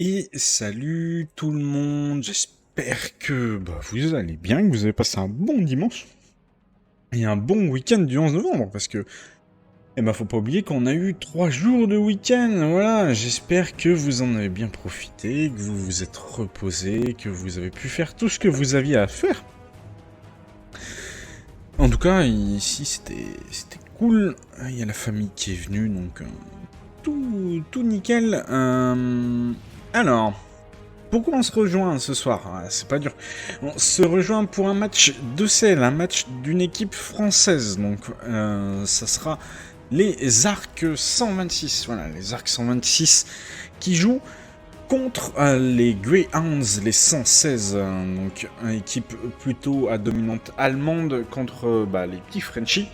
Et salut tout le monde, j'espère que vous allez bien, que vous avez passé un bon dimanche et un bon week-end du 11 novembre, parce que faut pas oublier qu'on a eu 3 jours de week-end, voilà, j'espère que vous en avez bien profité, que vous vous êtes reposé, que vous avez pu faire tout ce que vous aviez à faire. En tout cas, ici c'était cool, il y a la famille qui est venue, donc tout nickel. Alors... Pourquoi on se rejoint ce soir? C'est pas dur. On se rejoint pour un match de sel, un match d'une équipe française. Donc, ça sera les Arcs 126. Voilà, les Arcs 126 qui jouent contre les Greyhounds, les 116, donc une équipe plutôt à dominante allemande contre les petits Frenchies.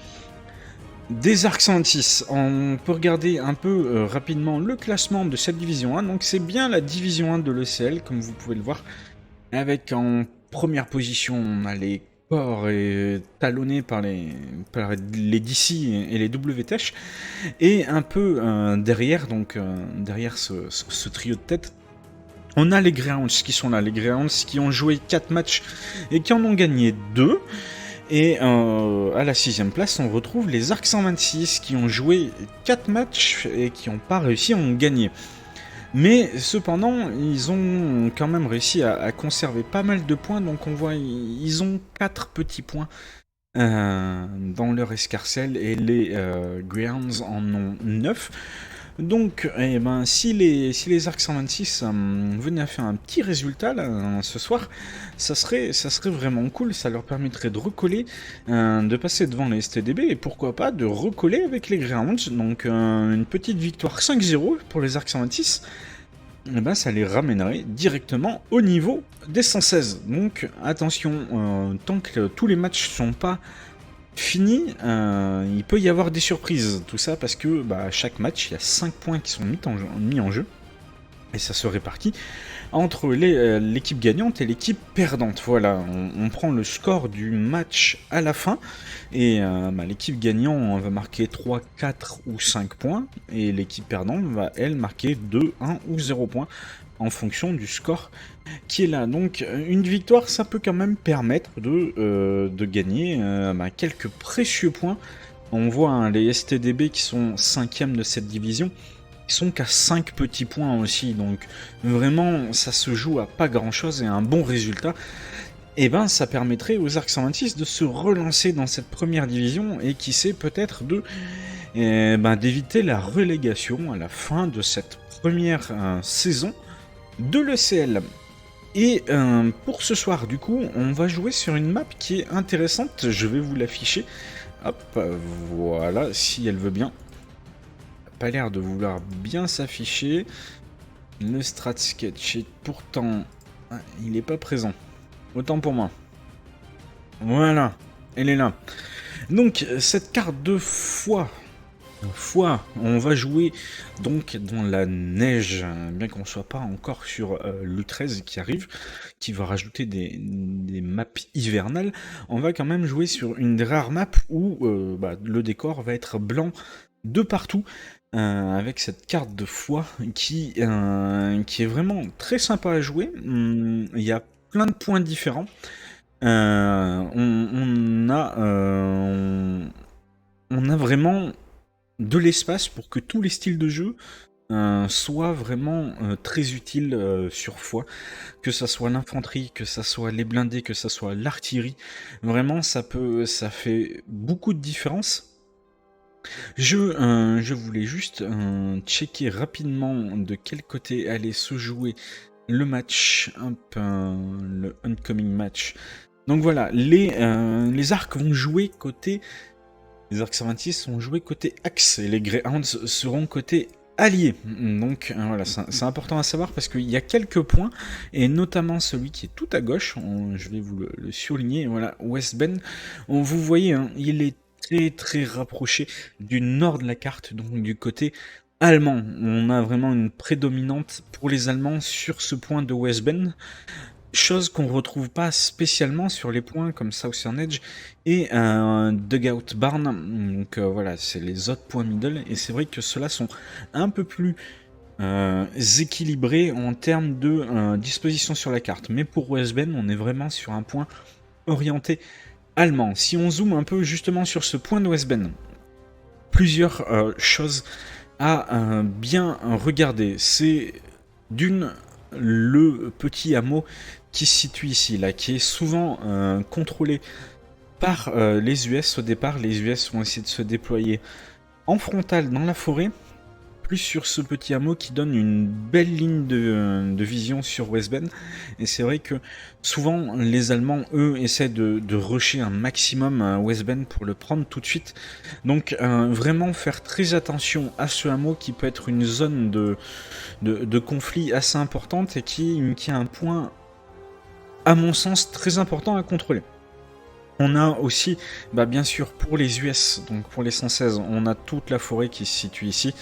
Des Arcs 106, on peut regarder un peu rapidement le classement de cette division 1, donc c'est bien la division 1 de l'ECL, comme vous pouvez le voir, avec en première position, on a les Core et talonnés par les DC et les WTH, et un peu derrière, donc derrière ce trio de tête, on a les Greyhounds qui sont là, les Greyhounds qui ont joué 4 matchs et qui en ont gagné 2. Et à la 6ème place, on retrouve les Arcs 126 qui ont joué 4 matchs et qui n'ont pas réussi à en gagner. Mais cependant, ils ont quand même réussi à conserver pas mal de points, donc on voit ils ont 4 petits points dans leur escarcelle et les Greyhounds en ont 9. Donc, si les Arcs 126 venaient à faire un petit résultat là, ce soir, ça serait vraiment cool, ça leur permettrait de recoller, de passer devant les STDB et pourquoi pas de recoller avec les Greyhounds. Donc une petite victoire 5-0 pour les Arcs 126, ça les ramènerait directement au niveau des 116. Donc attention, tant que tous les matchs sont pas fini, il peut y avoir des surprises, tout ça parce que à chaque match, il y a 5 points qui sont mis en jeu, et ça se répartit entre l'équipe gagnante et l'équipe perdante. Voilà, on prend le score du match à la fin, et l'équipe gagnante va marquer 3, 4 ou 5 points, et l'équipe perdante va, elle, marquer 2, 1 ou 0 points, en fonction du score qui est là. Donc une victoire, ça peut quand même permettre de gagner quelques précieux points. On voit les STDB qui sont 5e de cette division, ils sont qu'à 5 petits points aussi, donc vraiment ça se joue à pas grand chose, et un bon résultat, et ça permettrait aux Arcs 126 de se relancer dans cette première division, et qui sait peut-être d'éviter la relégation à la fin de cette première saison de l'ECL. Et pour ce soir, du coup, on va jouer sur une map qui est intéressante. Je vais vous l'afficher. Hop, voilà, si elle veut bien. Pas l'air de vouloir bien s'afficher. Le strat sketch est pourtant... il n'est pas présent. Autant pour moi. Voilà, elle est là. Donc, cette carte de foi, on va jouer donc dans la neige, bien qu'on soit pas encore sur l'U13 qui arrive, qui va rajouter des maps hivernales. On va quand même jouer sur une des rares maps où le décor va être blanc de partout, avec cette carte de foi qui est vraiment très sympa à jouer. Il y a plein de points différents. On a vraiment de l'espace pour que tous les styles de jeu soient vraiment très utiles sur foi, que ça soit l'infanterie, que ça soit les blindés, que ça soit l'artillerie. Vraiment, ça fait beaucoup de différence. Je voulais juste checker rapidement de quel côté allait se jouer le match, le oncoming match. Donc voilà, les arcs vont jouer côté... Les Arcs 126 vont jouer côté axe, et les Greyhounds seront côté allié. Donc voilà, c'est important à savoir parce qu'il y a quelques points, et notamment celui qui est tout à gauche, je vais vous le surligner, voilà, West Bend. Vous voyez, il est très très rapproché du nord de la carte, donc du côté allemand. On a vraiment une prédominante pour les Allemands sur ce point de West Bend. Chose qu'on retrouve pas spécialement sur les points comme Southern Edge et Dugout Barn. Donc voilà, c'est les autres points middle, et c'est vrai que ceux-là sont un peu plus équilibrés en termes de disposition sur la carte. Mais pour West Bend, on est vraiment sur un point orienté allemand. Si on zoome un peu justement sur ce point de West Bend, plusieurs choses à bien regarder. C'est le petit hameau qui se situe ici, là, qui est souvent contrôlé par les US au départ. Les US vont essayer de se déployer en frontal dans la forêt, plus sur ce petit hameau qui donne une belle ligne de vision sur West Bend. Et c'est vrai que souvent, les Allemands, eux, essaient de rusher un maximum West Bend pour le prendre tout de suite. Donc, vraiment faire très attention à ce hameau qui peut être une zone de conflit assez importante et qui a un point, à mon sens, très important à contrôler. On a aussi, bien sûr, pour les US, donc pour les 116, on a toute la forêt qui se situe ici.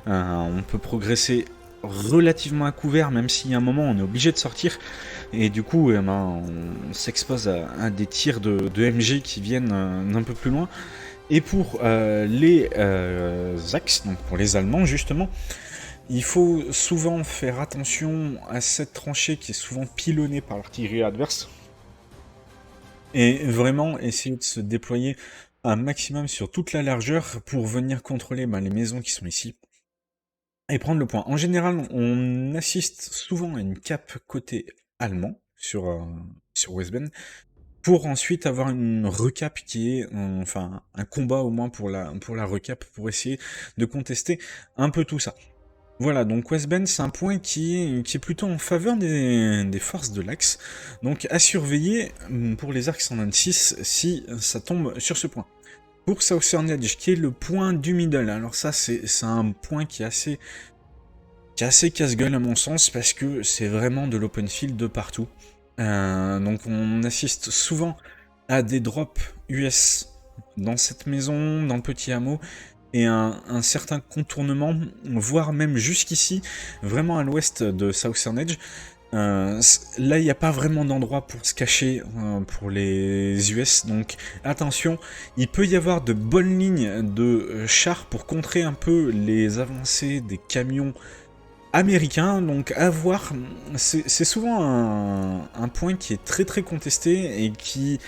On peut progresser relativement à couvert, même s'il y a un moment on est obligé de sortir. Et du coup, on s'expose à des tirs de MG qui viennent d'un peu plus loin. Et pour les axes, donc pour les Allemands justement, il faut souvent faire attention à cette tranchée qui est souvent pilonnée par l'artillerie adverse. Et vraiment essayer de se déployer un maximum sur toute la largeur pour venir contrôler les maisons qui sont ici et prendre le point. En général, on assiste souvent à une cape côté allemand sur West Bend pour ensuite avoir une recap qui est, enfin un combat au moins pour la recap, pour essayer de contester un peu tout ça. Voilà, donc West Bend, c'est un point qui est plutôt en faveur des forces de l'Axe. Donc à surveiller pour les arcs 126 si ça tombe sur ce point. Pour Southern Edge, qui est le point du middle, alors ça c'est un point qui est assez casse-gueule à mon sens, parce que c'est vraiment de l'open field de partout. Donc on assiste souvent à des drops US dans cette maison, dans le petit hameau, et un certain contournement, voire même jusqu'ici, vraiment à l'ouest de Southern Edge. Là, il n'y a pas vraiment d'endroit pour se cacher pour les US, donc attention, il peut y avoir de bonnes lignes de chars pour contrer un peu les avancées des camions américain, donc à voir. C'est souvent un point qui est très très contesté et qui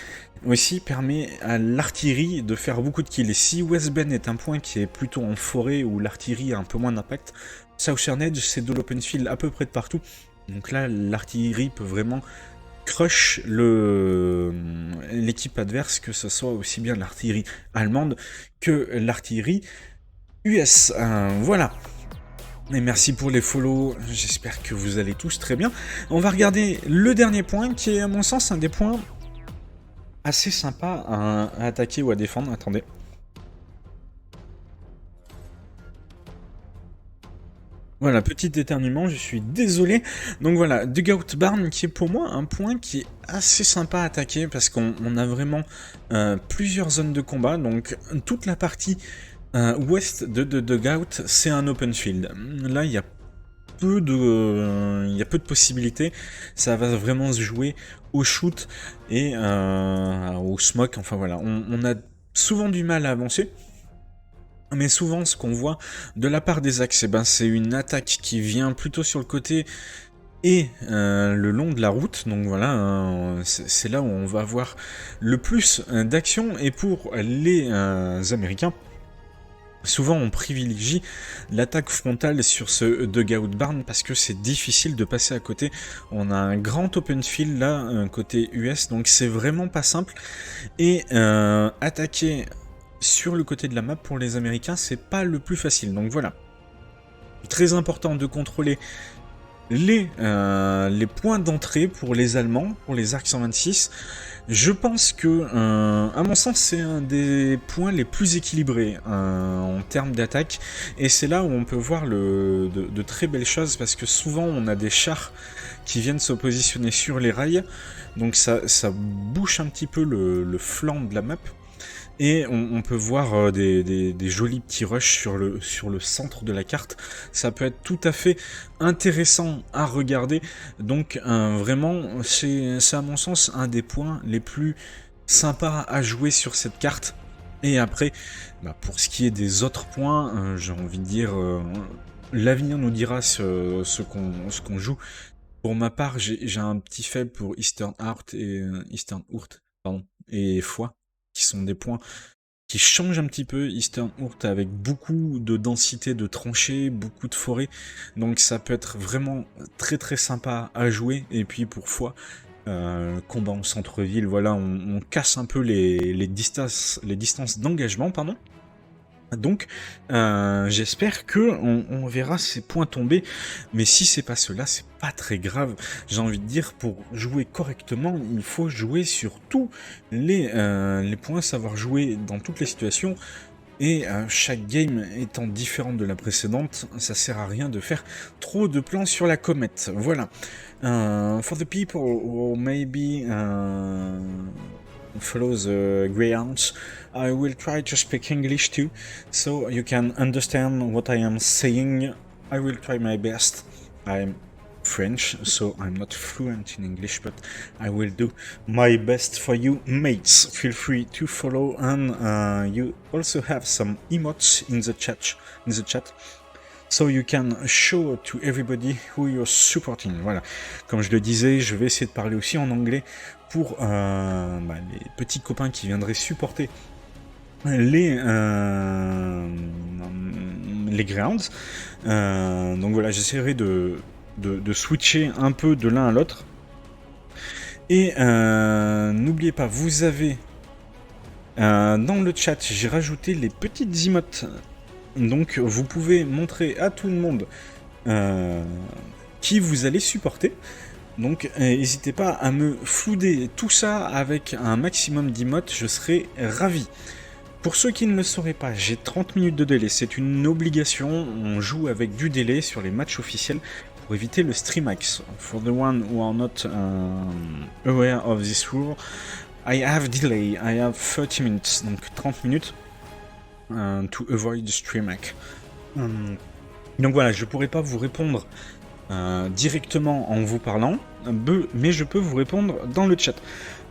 aussi permet à l'artillerie de faire beaucoup de kills. Et si West Bend est un point qui est plutôt en forêt où l'artillerie a un peu moins d'impact, Southern Edge c'est de l'open field à peu près de partout. Donc là l'artillerie peut vraiment crush l'équipe adverse, que ce soit aussi bien l'artillerie allemande que l'artillerie US. Voilà. Et merci pour les follow, j'espère que vous allez tous très bien. On va regarder le dernier point, qui est à mon sens un des points assez sympa à attaquer ou à défendre. Attendez. Voilà, petit éternuement, je suis désolé. Donc voilà, Dugout Barn, qui est pour moi un point qui est assez sympa à attaquer, parce qu'on a vraiment plusieurs zones de combat. Donc toute la partie ouest de Dugout, c'est un open field. Là, il y a peu de possibilités. Ça va vraiment se jouer au shoot et au smoke. Enfin voilà, on a souvent du mal à avancer. Mais souvent, ce qu'on voit de la part des axes, c'est une attaque qui vient plutôt sur le côté et le long de la route. Donc voilà, c'est là où on va avoir le plus d'action. Et pour les Américains, souvent on privilégie l'attaque frontale sur ce Dugout Barn parce que c'est difficile de passer à côté. On a un grand open field là, côté US, donc c'est vraiment pas simple. Et attaquer sur le côté de la map pour les Américains, c'est pas le plus facile. Donc voilà. Très important de contrôler les points d'entrée pour les Allemands, pour les Arcs 126. Je pense que, à mon sens, c'est un des points les plus équilibrés en termes d'attaque. Et c'est là où on peut voir de très belles choses, parce que souvent on a des chars qui viennent se positionner sur les rails. Donc ça bouche un petit peu le flanc de la map. Et on peut voir des jolis petits rushs sur le centre de la carte. Ça peut être tout à fait intéressant à regarder. Donc vraiment, c'est à mon sens un des points les plus sympas à jouer sur cette carte. Et après, pour ce qui est des autres points, j'ai envie de dire, l'avenir nous dira ce qu'on joue. Pour ma part, j'ai un petit faible pour Eastern Urt et Foix, qui sont des points qui changent un petit peu. Eastern Urt avec beaucoup de densité de tranchées, beaucoup de forêts, donc ça peut être vraiment très très sympa à jouer. Et puis pour Foix, combat en centre-ville, voilà, on casse un peu les distances d'engagement, pardon. Donc, j'espère que on verra ces points tomber, mais si c'est pas cela, c'est pas très grave. J'ai envie de dire, pour jouer correctement, il faut jouer sur tous les points, savoir jouer dans toutes les situations, et chaque game étant différente de la précédente, ça sert à rien de faire trop de plans sur la comète. Voilà. For the people who maybe follow the Greyhounds, I will try to speak English too, so you can understand what I am saying. I will try my best. I'm French, so I'm not fluent in English, but I will do my best for you, mates. Feel free to follow, and you also have some emotes in the chat. So you can show to everybody who you're supporting. Voilà. Comme je le disais, je vais essayer de parler aussi en anglais pour les petits copains qui viendraient supporter les Greyhounds. Donc voilà, j'essaierai de switcher un peu de l'un à l'autre. Et n'oubliez pas, vous avez dans le chat, j'ai rajouté les petites emotes. Donc vous pouvez montrer à tout le monde qui vous allez supporter. Donc n'hésitez pas à me flouder tout ça avec un maximum d'emotes, je serai ravi. Pour ceux qui ne le sauraient pas, j'ai 30 minutes de délai, c'est une obligation, on joue avec du délai sur les matchs officiels pour éviter le streamax. For the one who are not aware of this rule, I have delay, I have 30 minutes, donc 30 minutes to avoid streamax. Donc voilà, je pourrais pas vous répondre directement en vous parlant, mais je peux vous répondre dans le chat.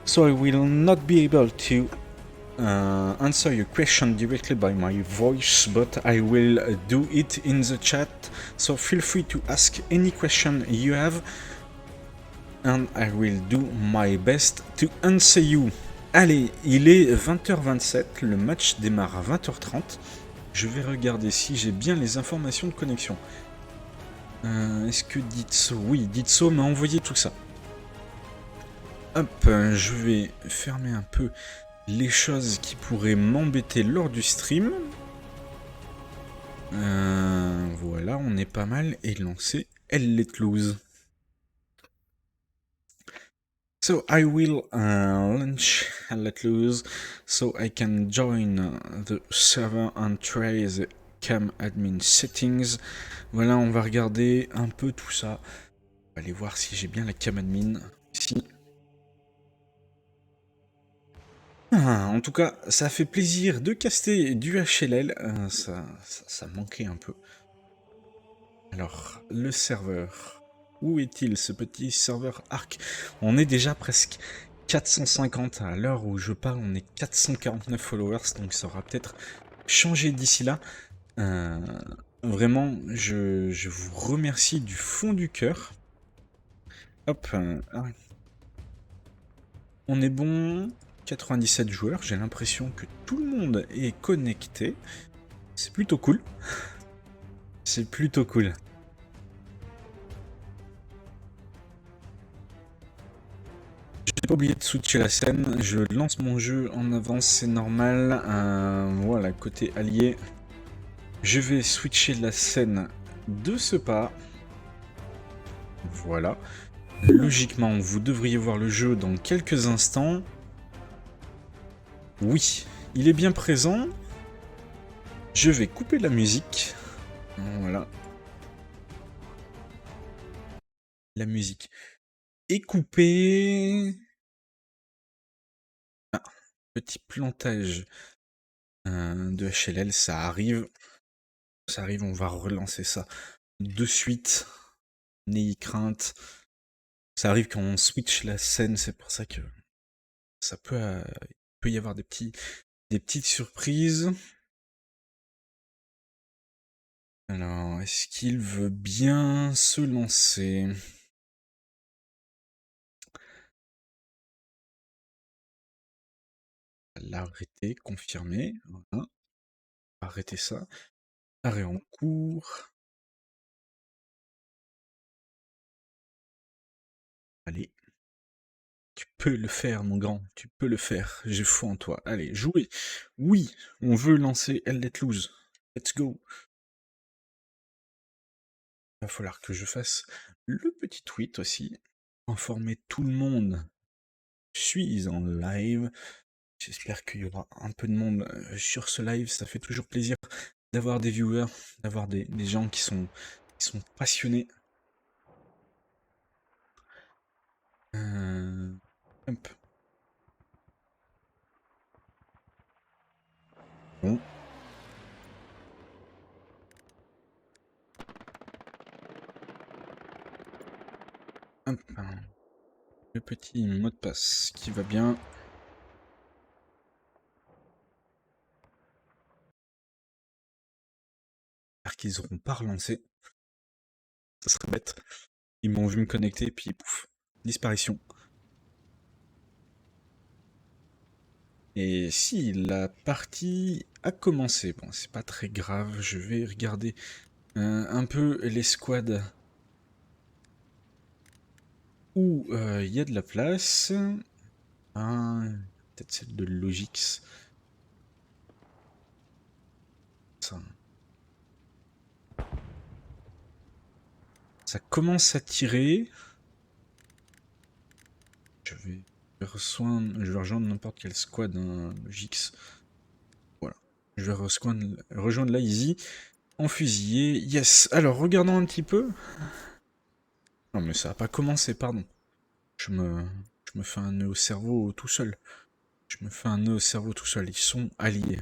So I will not be able to answer your question directly by my voice, but I will do it in the chat. So feel free to ask any question you have, and I will do my best to answer you. Allez, il est 20h27, le match démarre à 20h30. Je vais regarder si j'ai bien les informations de connexion. Est-ce que Ditso... Oui, Ditso m'a envoyé tout ça. Hop, je vais fermer un peu les choses qui pourraient m'embêter lors du stream. Voilà, on est pas mal. Et lancer Elle Let Loose. So I will launch Elle Let Loose so I can join the server and try the cam admin settings. Voilà, on va regarder un peu tout ça. On va aller voir si j'ai bien la cam admin ici. En tout cas, ça fait plaisir de caster du HLL. Ça manquait un peu. Alors, le serveur. Où est-il, ce petit serveur Arc? On est déjà presque 450 à l'heure où je parle. On est 449 followers, donc ça aura peut-être changé d'ici là. Vraiment, je vous remercie du fond du cœur. Hop, on est bon. 97 joueurs, j'ai l'impression que tout le monde est connecté. C'est plutôt cool. C'est plutôt cool. J'ai pas oublié de switcher la scène, je lance mon jeu en avance, c'est normal. Voilà, côté allié. Je vais switcher la scène de ce pas. Voilà. Logiquement, vous devriez voir le jeu dans quelques instants. Oui, il est bien présent. Je vais couper la musique. Voilà. La musique est coupée. Ah, petit plantage de HLL, ça arrive. Ça arrive, on va relancer ça de suite. N'ayez crainte. Ça arrive quand on switch la scène, c'est pour ça que ça peut y avoir des petites surprises. Alors, est-ce qu'il veut bien se lancer? L'arrêter, confirmer. Voilà. Arrêter ça. Arrêt en cours. Allez. Tu peux le faire, mon grand. Tu peux le faire. J'ai foi en toi. Allez, jouez. Oui, on veut lancer Elle Let Loose. Let's go. Il va falloir que je fasse le petit tweet aussi. Informer tout le monde. Je suis en live. J'espère qu'il y aura un peu de monde sur ce live. Ça fait toujours plaisir d'avoir des viewers, d'avoir des gens qui sont passionnés. Hop. Bon. Hop. Le petit mot de passe qui va bien. J'espère qu'ils auront pas relancé. Ça serait bête. Ils m'ont vu me connecter, puis pouf, disparition. Et si la partie a commencé, bon, c'est pas très grave, je vais regarder un peu les squads où il y a de la place. Ah, peut-être celle de Logix. Ça commence à tirer. Je vais rejoindre n'importe quel squad, hein, Logix. Voilà. Je vais rejoindre la Easy en fusillé. Yes. Alors, regardons un petit peu. Non, mais ça n'a pas commencé, pardon. Je me fais un nœud au cerveau tout seul. Je me fais un nœud au cerveau tout seul. Ils sont alliés.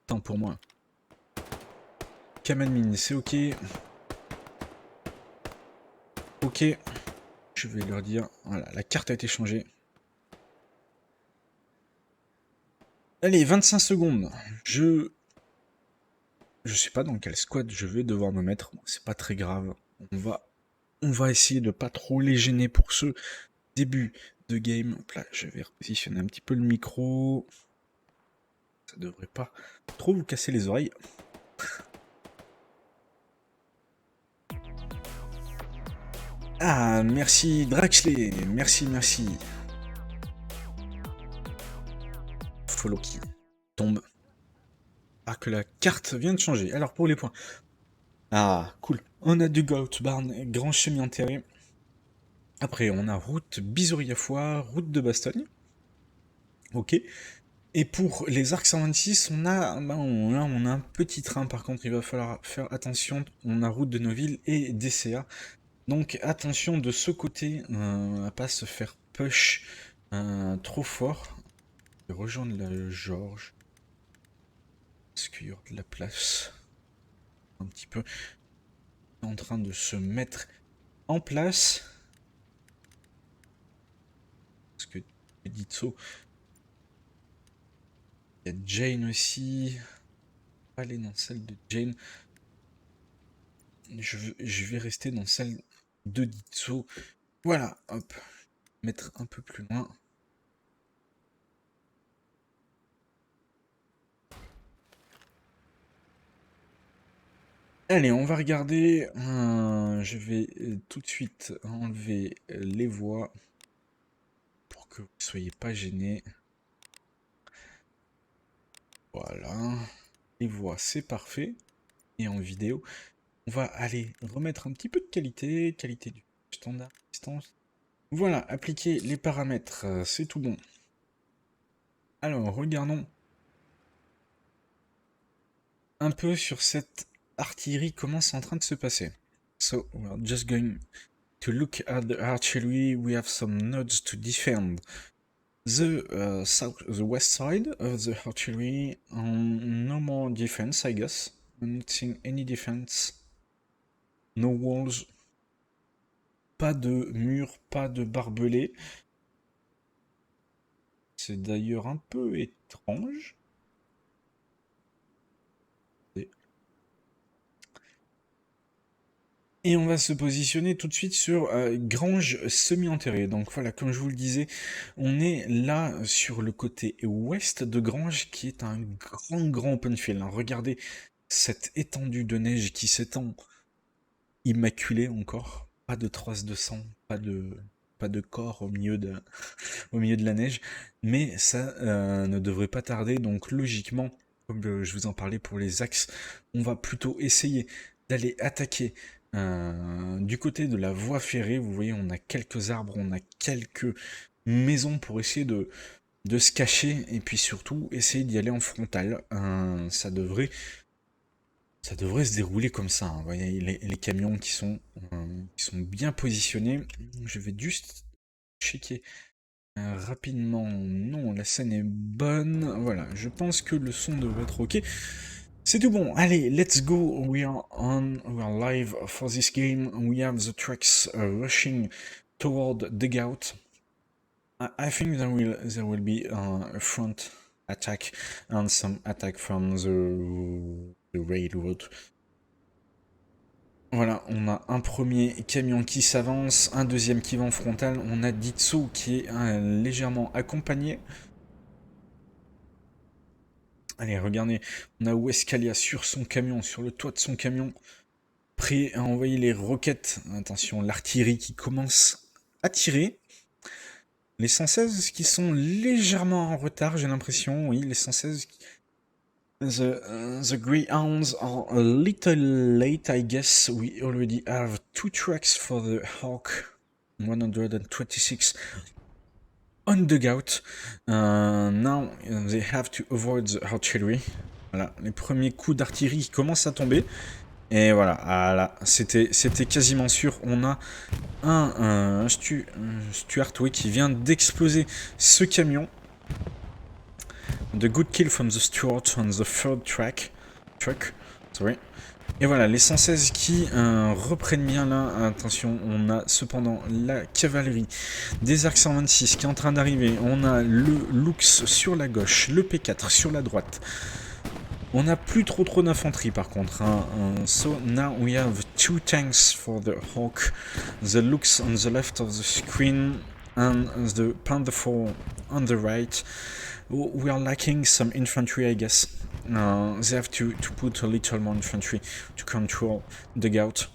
Tant pour moi. Kamal Mine, c'est ok. Ok. Je vais leur dire. Voilà, la carte a été changée. Allez, 25 secondes. Je sais pas dans quel squad je vais devoir me mettre. C'est pas très grave. On va essayer de pas trop les gêner pour ce début de game. Hop là, je vais repositionner un petit peu le micro. Ça devrait pas trop vous casser les oreilles. Ah, merci Draxley, merci. Follow qui tombe. Ah, que la carte vient de changer. Alors, pour les points. Ah, cool. On a du Goat Barn, grand chemin enterré. Après, on a route Bizouria-Foire, route de Bastogne. Ok. Et pour les arcs 126, on a un petit train. Par contre, il va falloir faire attention. On a route de Noville et DCA. Donc attention de ce côté à pas se faire push trop fort. Je vais rejoindre la Georges. Est-ce qu'il y aura de la place? Un petit peu. En train de se mettre en place. Parce que Ditso. Il y a Jane aussi. Aller dans celle de Jane. Je vais rester dans celle de Ditso. Voilà, hop. Mettre un peu plus loin. Allez, on va regarder. Je vais tout de suite enlever les voix pour que vous ne soyez pas gênés. Voilà. Les voix, c'est parfait. Et en vidéo, on va aller remettre un petit peu de qualité du standard distance. Voilà, appliquer les paramètres, c'est tout bon. Alors, regardons un peu sur cette artillerie, comment c'est en train de se passer. So, we're just going to look at the artillery. We have some nodes to defend. The west side of the artillery, no more defense, I guess. I'm not seeing any defense. No walls. Pas de mur, pas de barbelés. C'est d'ailleurs un peu étrange. Et on va se positionner tout de suite sur Grange semi-enterrée. Donc voilà, comme je vous le disais, on est là sur le côté ouest de Grange, qui est un grand open field. Regardez cette étendue de neige qui s'étend immaculée encore. Pas de traces de sang, pas de pas de corps au milieu de, au milieu de la neige, mais ça ne devrait pas tarder, donc logiquement, comme je vous en parlais pour les axes, on va plutôt essayer d'aller attaquer du côté de la voie ferrée. Vous voyez, on a quelques arbres, on a quelques maisons pour essayer de se cacher, et puis surtout essayer d'y aller en frontal. Ça devrait se dérouler comme ça, hein. Vous voyez les camions qui sont bien positionnés. Je vais juste checker rapidement. Non, la scène est bonne. Voilà, je pense que le son devrait être ok. C'est tout bon. Allez, let's go. We are live for this game. We have the trucks rushing toward dugout. I think there will be a front attack and some attack from the railroad. Voilà, on a un premier camion qui s'avance, un deuxième qui va en frontal, on a Ditsu qui est légèrement accompagné. Allez, regardez, on a Weskalia sur son camion, sur le toit de son camion, prêt à envoyer les roquettes. Attention, l'artillerie qui commence à tirer. Les 116 qui sont légèrement en retard, j'ai l'impression, oui, les 116... The Greyhounds are a little late, I guess. We already have 2 trucks for the Hawk 126 on dugout. Now they have to avoid the artillery. Voilà, les premiers coups d'artillerie commencent à tomber. Et voilà, c'était quasiment sûr. On a un Stuart qui vient d'exploser ce camion. The good kill from the Stuart on the third truck. Sorry. Et voilà, les 116 qui reprennent bien là. Attention, on a cependant la cavalerie des Arcs 126 qui est en train d'arriver. On a le Lux sur la gauche, le P4 sur la droite. On n'a plus trop d'infanterie par contre. So now we have 2 tanks for the Hawk. The Lux on the left of the screen and the Panther 4 on the right. We are lacking some infantry, I guess. They have to put a little more infantry to control the dugout.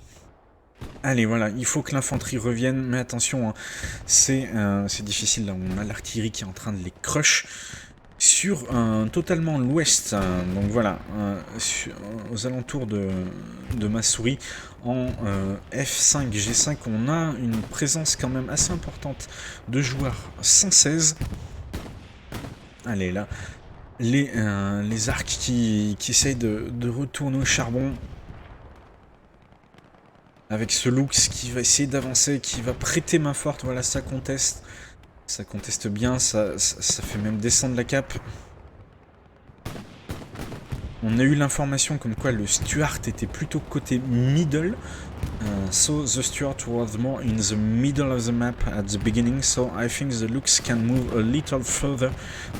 Allez, voilà, il faut que l'infanterie revienne, mais attention, hein, c'est difficile, là, on a l'artillerie qui est en train de les crush sur totalement l'ouest, donc voilà, aux alentours de ma souris, en F5, G5, on a une présence quand même assez importante de joueurs 116. Allez, là, les arcs qui essayent de retourner au charbon. Avec ce Lux qui va essayer d'avancer, qui va prêter main forte. Voilà, ça conteste. Ça conteste bien, ça fait même descendre la cape. On a eu l'information comme quoi le Stuart était plutôt côté middle. So the Stuart was more in the middle of the map at the beginning, so I think the Lux can move a little further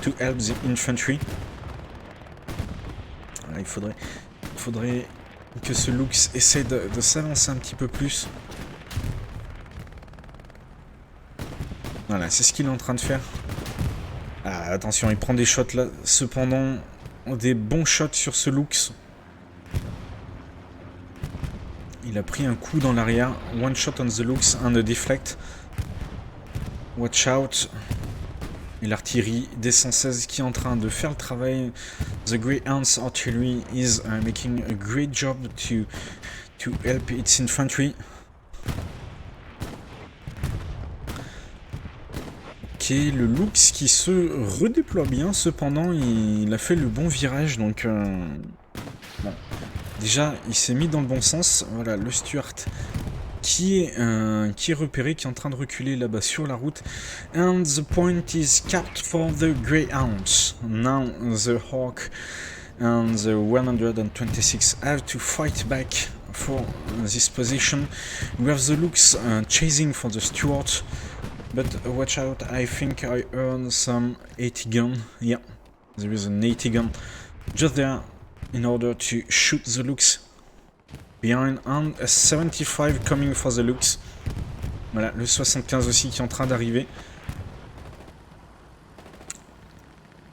to help the infantry. Voilà, il faudrait que ce Lux essaie de s'avancer un petit peu plus. Voilà, c'est ce qu'il est en train de faire. Ah, attention, il prend des shots là. Cependant, des bons shots sur ce Lux. Il a pris un coup dans l'arrière. One shot on the Lux and a deflect. Watch out. Et l'artillerie des 116 qui est en train de faire le travail. The Greyhounds artillery is making a great job to help its infantry. Ok, le Lux qui se redéploie bien. Cependant, il a fait le bon virage. Donc, bon. Déjà, il s'est mis dans le bon sens. Voilà, le Stuart qui est repéré, qui est en train de reculer là-bas sur la route. And the point is capped for the Greyhounds. Now the Hawk and the 126 have to fight back for this position. We have the Lux chasing for the Stuart. But watch out, I think I heard some 80 gun. Yeah, there is an 80 gun just there in order to shoot the Lux. Behind and a 75 coming for the Lux. Voilà, le 75 aussi qui est en train d'arriver.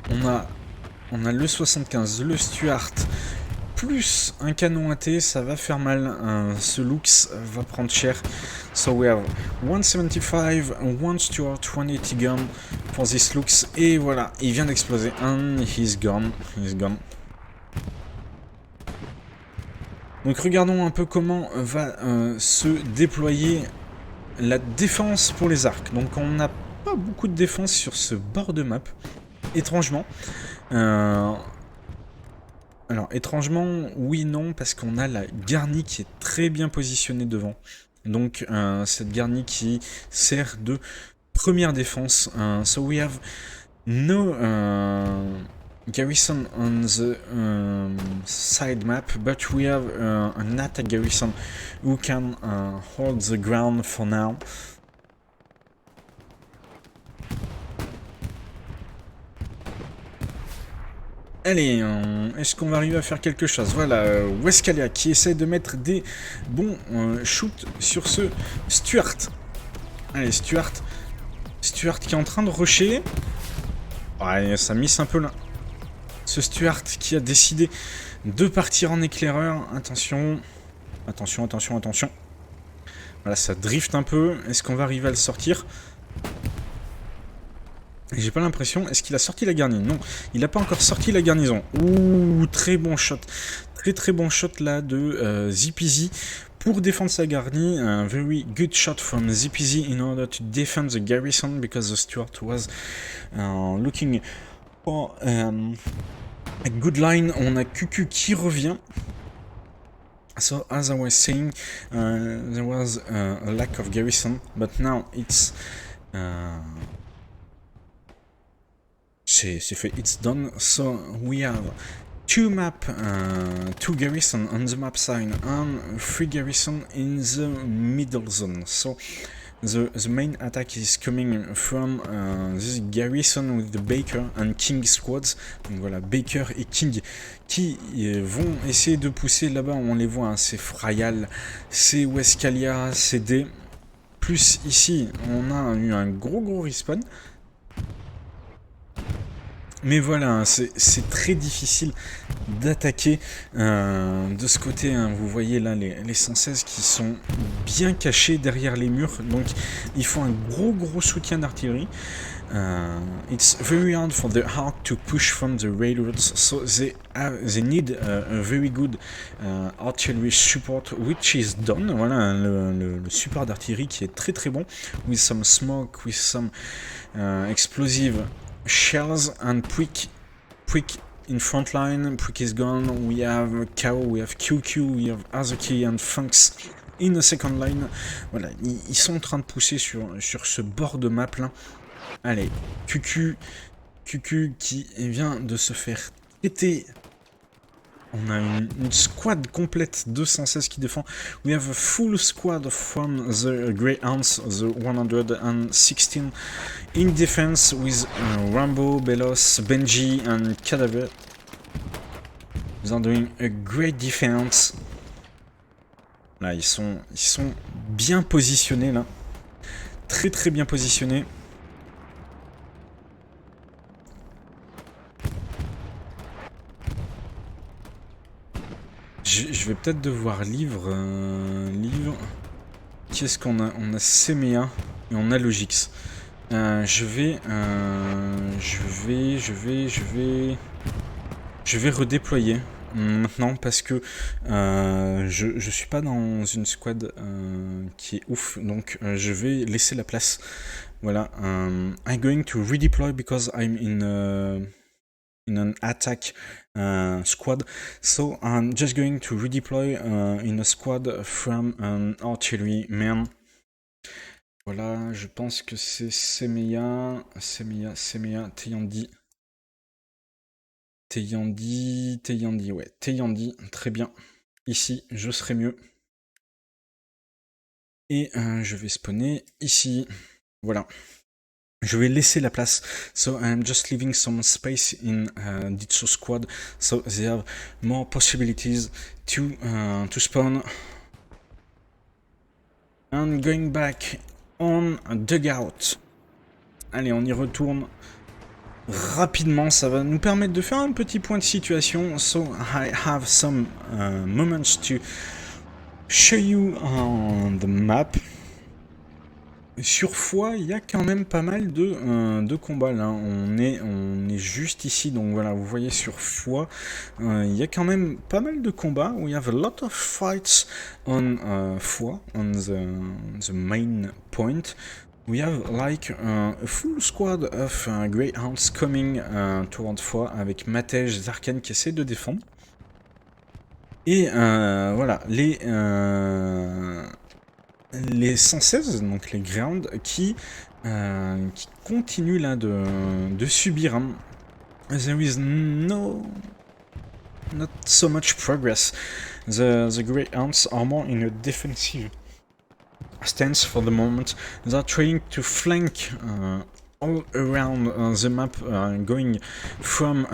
On a le 75, le Stuart, plus un canon AT, ça va faire mal. Ce Lux va prendre cher. So we have 175, one Stuart, 180 gun for this Lux. Et voilà, il vient d'exploser. And he's gone. He's gone. Donc regardons un peu comment va se déployer la défense pour les arcs. Donc on n'a pas beaucoup de défense sur ce bord de map, étrangement. Alors étrangement, oui, non, parce qu'on a la garnie qui est très bien positionnée devant. Donc cette garnie qui sert de première défense. So we have no garrison on the side map, but we have an attack garrison who can hold the ground for now. Allez, est-ce qu'on va arriver à faire quelque chose? Voilà, Westcalia qui essaie de mettre des bons shoots sur ce Stuart. Allez, Stuart qui est en train de rusher. Ouais, ça miss un peu là. Ce Stuart qui a décidé de partir en éclaireur. Attention. Attention, attention, attention. Voilà, ça drift un peu. Est-ce qu'on va arriver à le sortir? J'ai pas l'impression. Est-ce qu'il a sorti la garnison? Non, il n'a pas encore sorti la garnison. Ouh, très bon shot. Très très bon shot là de ZPZ pour défendre sa garnie. Un very good shot from ZPZ in order to defend the garrison because the Stuart was looking for a good line. On a QQ qui revient. So as I was saying, there was a lack of garrison, but now it's c'est fait, it's done. So we have two garrison on the map side and 3 garrison in the middle zone. So the main attack is coming from this garrison with the Baker and King squads. Donc voilà, Baker et King qui vont essayer de pousser là-bas. On les voit, hein, c'est Frayal, c'est Westcalia, c'est D. Plus ici, on a eu un gros respawn. Mais voilà, c'est très difficile d'attaquer de ce côté. Hein. Vous voyez là les 116 qui sont bien cachés derrière les murs. Donc il faut un gros soutien d'artillerie. It's very hard for the Hawk to push from the railroads, so they need a very good artillery support, which is done. Voilà le support d'artillerie qui est très bon, with some smoke, with some explosive shells and Puig in front line. Puig is gone. We have KO, we have QQ, we have Azuki and Funks in the second line. Voilà, ils sont en train de pousser sur ce bord de map là. Allez, QQ qui vient de se faire traiter. On a une squad complète de 116 qui défend. We have a full squad from the Greyhounds, the 116 in defense with Rambo, Belos, Benji and Cadaver. They are doing a great defense. Là, ils sont bien positionnés là. Très bien positionnés. Je vais peut-être devoir livre. Qu'est-ce qu'on a? On a Semea et on a Logix. Je vais redéployer maintenant parce que je suis pas dans une squad qui est ouf, donc je vais laisser la place. Voilà. I'm going to redeploy because I'm in an attack squad, so I'm just going to redeploy in a squad from an artillery man. Voilà, je pense que c'est Semea, Teyandi, ouais, Teyandi, très bien. Ici, je serai mieux. Et je vais spawner ici, voilà. Je vais laisser la place. So I'm just leaving some space in Ditso squad, so they have more possibilities to spawn. And going back on dugout. Allez, on y retourne. rapidement, ça va nous permettre de faire un petit point de situation. So I have some moments to show you on the map. Sur Foix, il y a quand même pas mal de combats là. On est juste ici, donc voilà, vous voyez sur Foix, il y a quand même pas mal de combats. We have a lot of fights on Foix, on the main point. We have like a full squad of Greyhounds coming toward Foix avec Matej, Zarkan qui essaie de défendre. Et voilà, les 116, donc les Greyhounds, qui continuent là de subir. Hein. There is not so much progress. The Greyhounds are more in a defensive stance for the moment. They are trying to flank all around the map, going from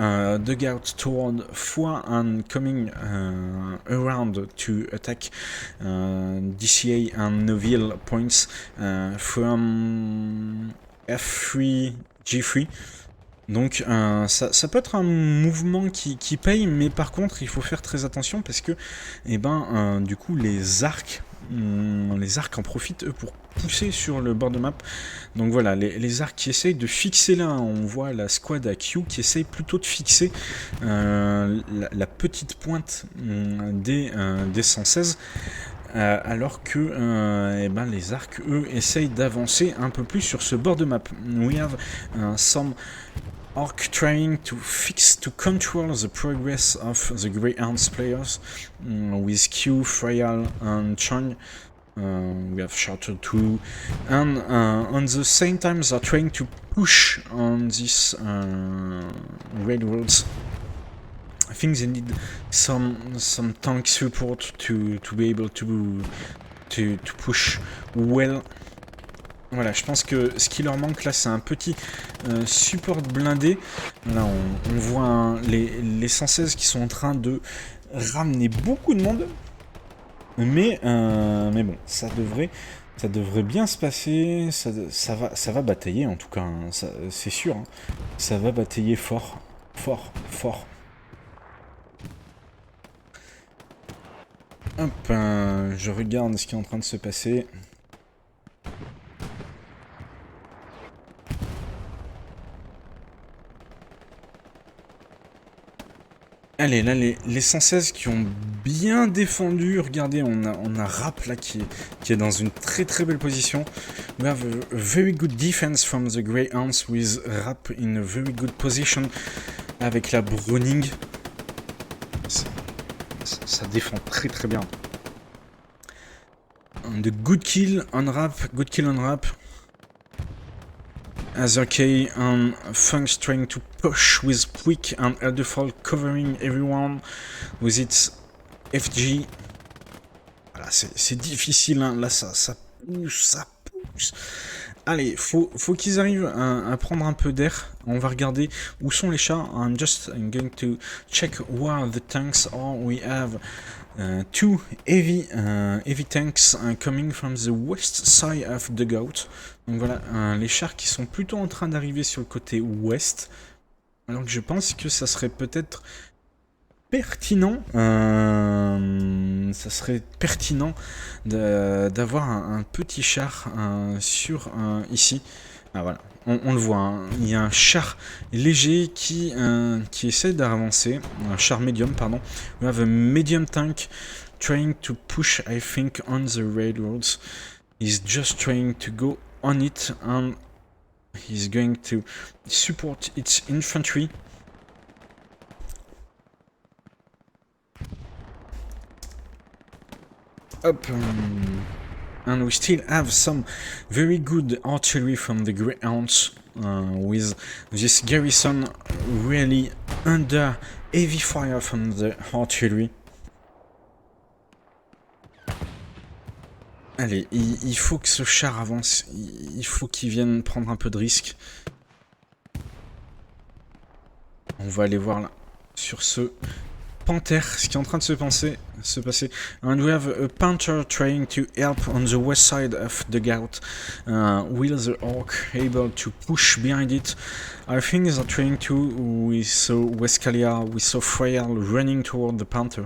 dugout toward Foix and coming around to attack DCA and Neuville points from F3, G3. Donc ça peut être un mouvement qui paye, mais par contre il faut faire très attention parce que du coup les arcs en profitent eux pour pousser sur le bord de map. Donc voilà, les arcs qui essayent de fixer là, on voit la squad à Q qui essaye plutôt de fixer la petite pointe des 116. Alors que les arcs, eux, essayent d'avancer un peu plus sur ce bord de map. We have some arc trying to control the progress of the Greyhounds players with Q, Freyal, and Chang. We have Charter 2, and on the same time they're trying to push on these railroads. I think they need some tank support to be able to push well. Voilà, je pense que ce qui leur manque là, c'est un petit support blindé. Là, on voit les 116 qui sont en train de ramener beaucoup de monde. Mais bon, ça devrait bien se passer. Ça va batailler en tout cas, hein, c'est sûr. Hein. Ça va batailler fort. Hop, je regarde ce qui est en train de se passer. Allez, là, les 116 qui ont bien défendu. Regardez, on a Rap là qui est dans une très très belle position. We have a very good defense from the Greyhounds with Rap in a very good position avec la Browning. Ça défend très très bien. And the good kill on Rap. Azerkay and Funks trying to push with Quick and Elderfall covering everyone with its FG. Voilà, c'est difficile, hein. Là ça pousse. Allez, faut qu'ils arrivent à prendre un peu d'air. On va regarder où sont les chars. I'm going to check where the tanks are. We have two heavy tanks coming from the west side of the dugout. Donc voilà, les chars qui sont plutôt en train d'arriver sur le côté ouest. Alors que je pense que ça serait peut-être pertinent. Ça serait pertinent d'avoir un petit char sur ici. Ah voilà, on le voit, hein. Il y a un char léger qui essaie d'avancer, un char médium, pardon. We have a medium tank trying to push, I think, on the railroads. He's just trying to go on it and he's going to support its infantry. Up. And we still have some very good artillery from the Greyhounds with this garrison really under heavy fire from the artillery. Allez, il faut que ce char avance, il faut qu'il vienne prendre un peu de risque. On va aller voir là, sur ce Panther, ce qui est en train de se passer. And we have a Panther trying to help on the west side of the Gout. Will the Orc able to push behind it? I think they're trying to. We saw Westcalia, we saw Frail running toward the Panther.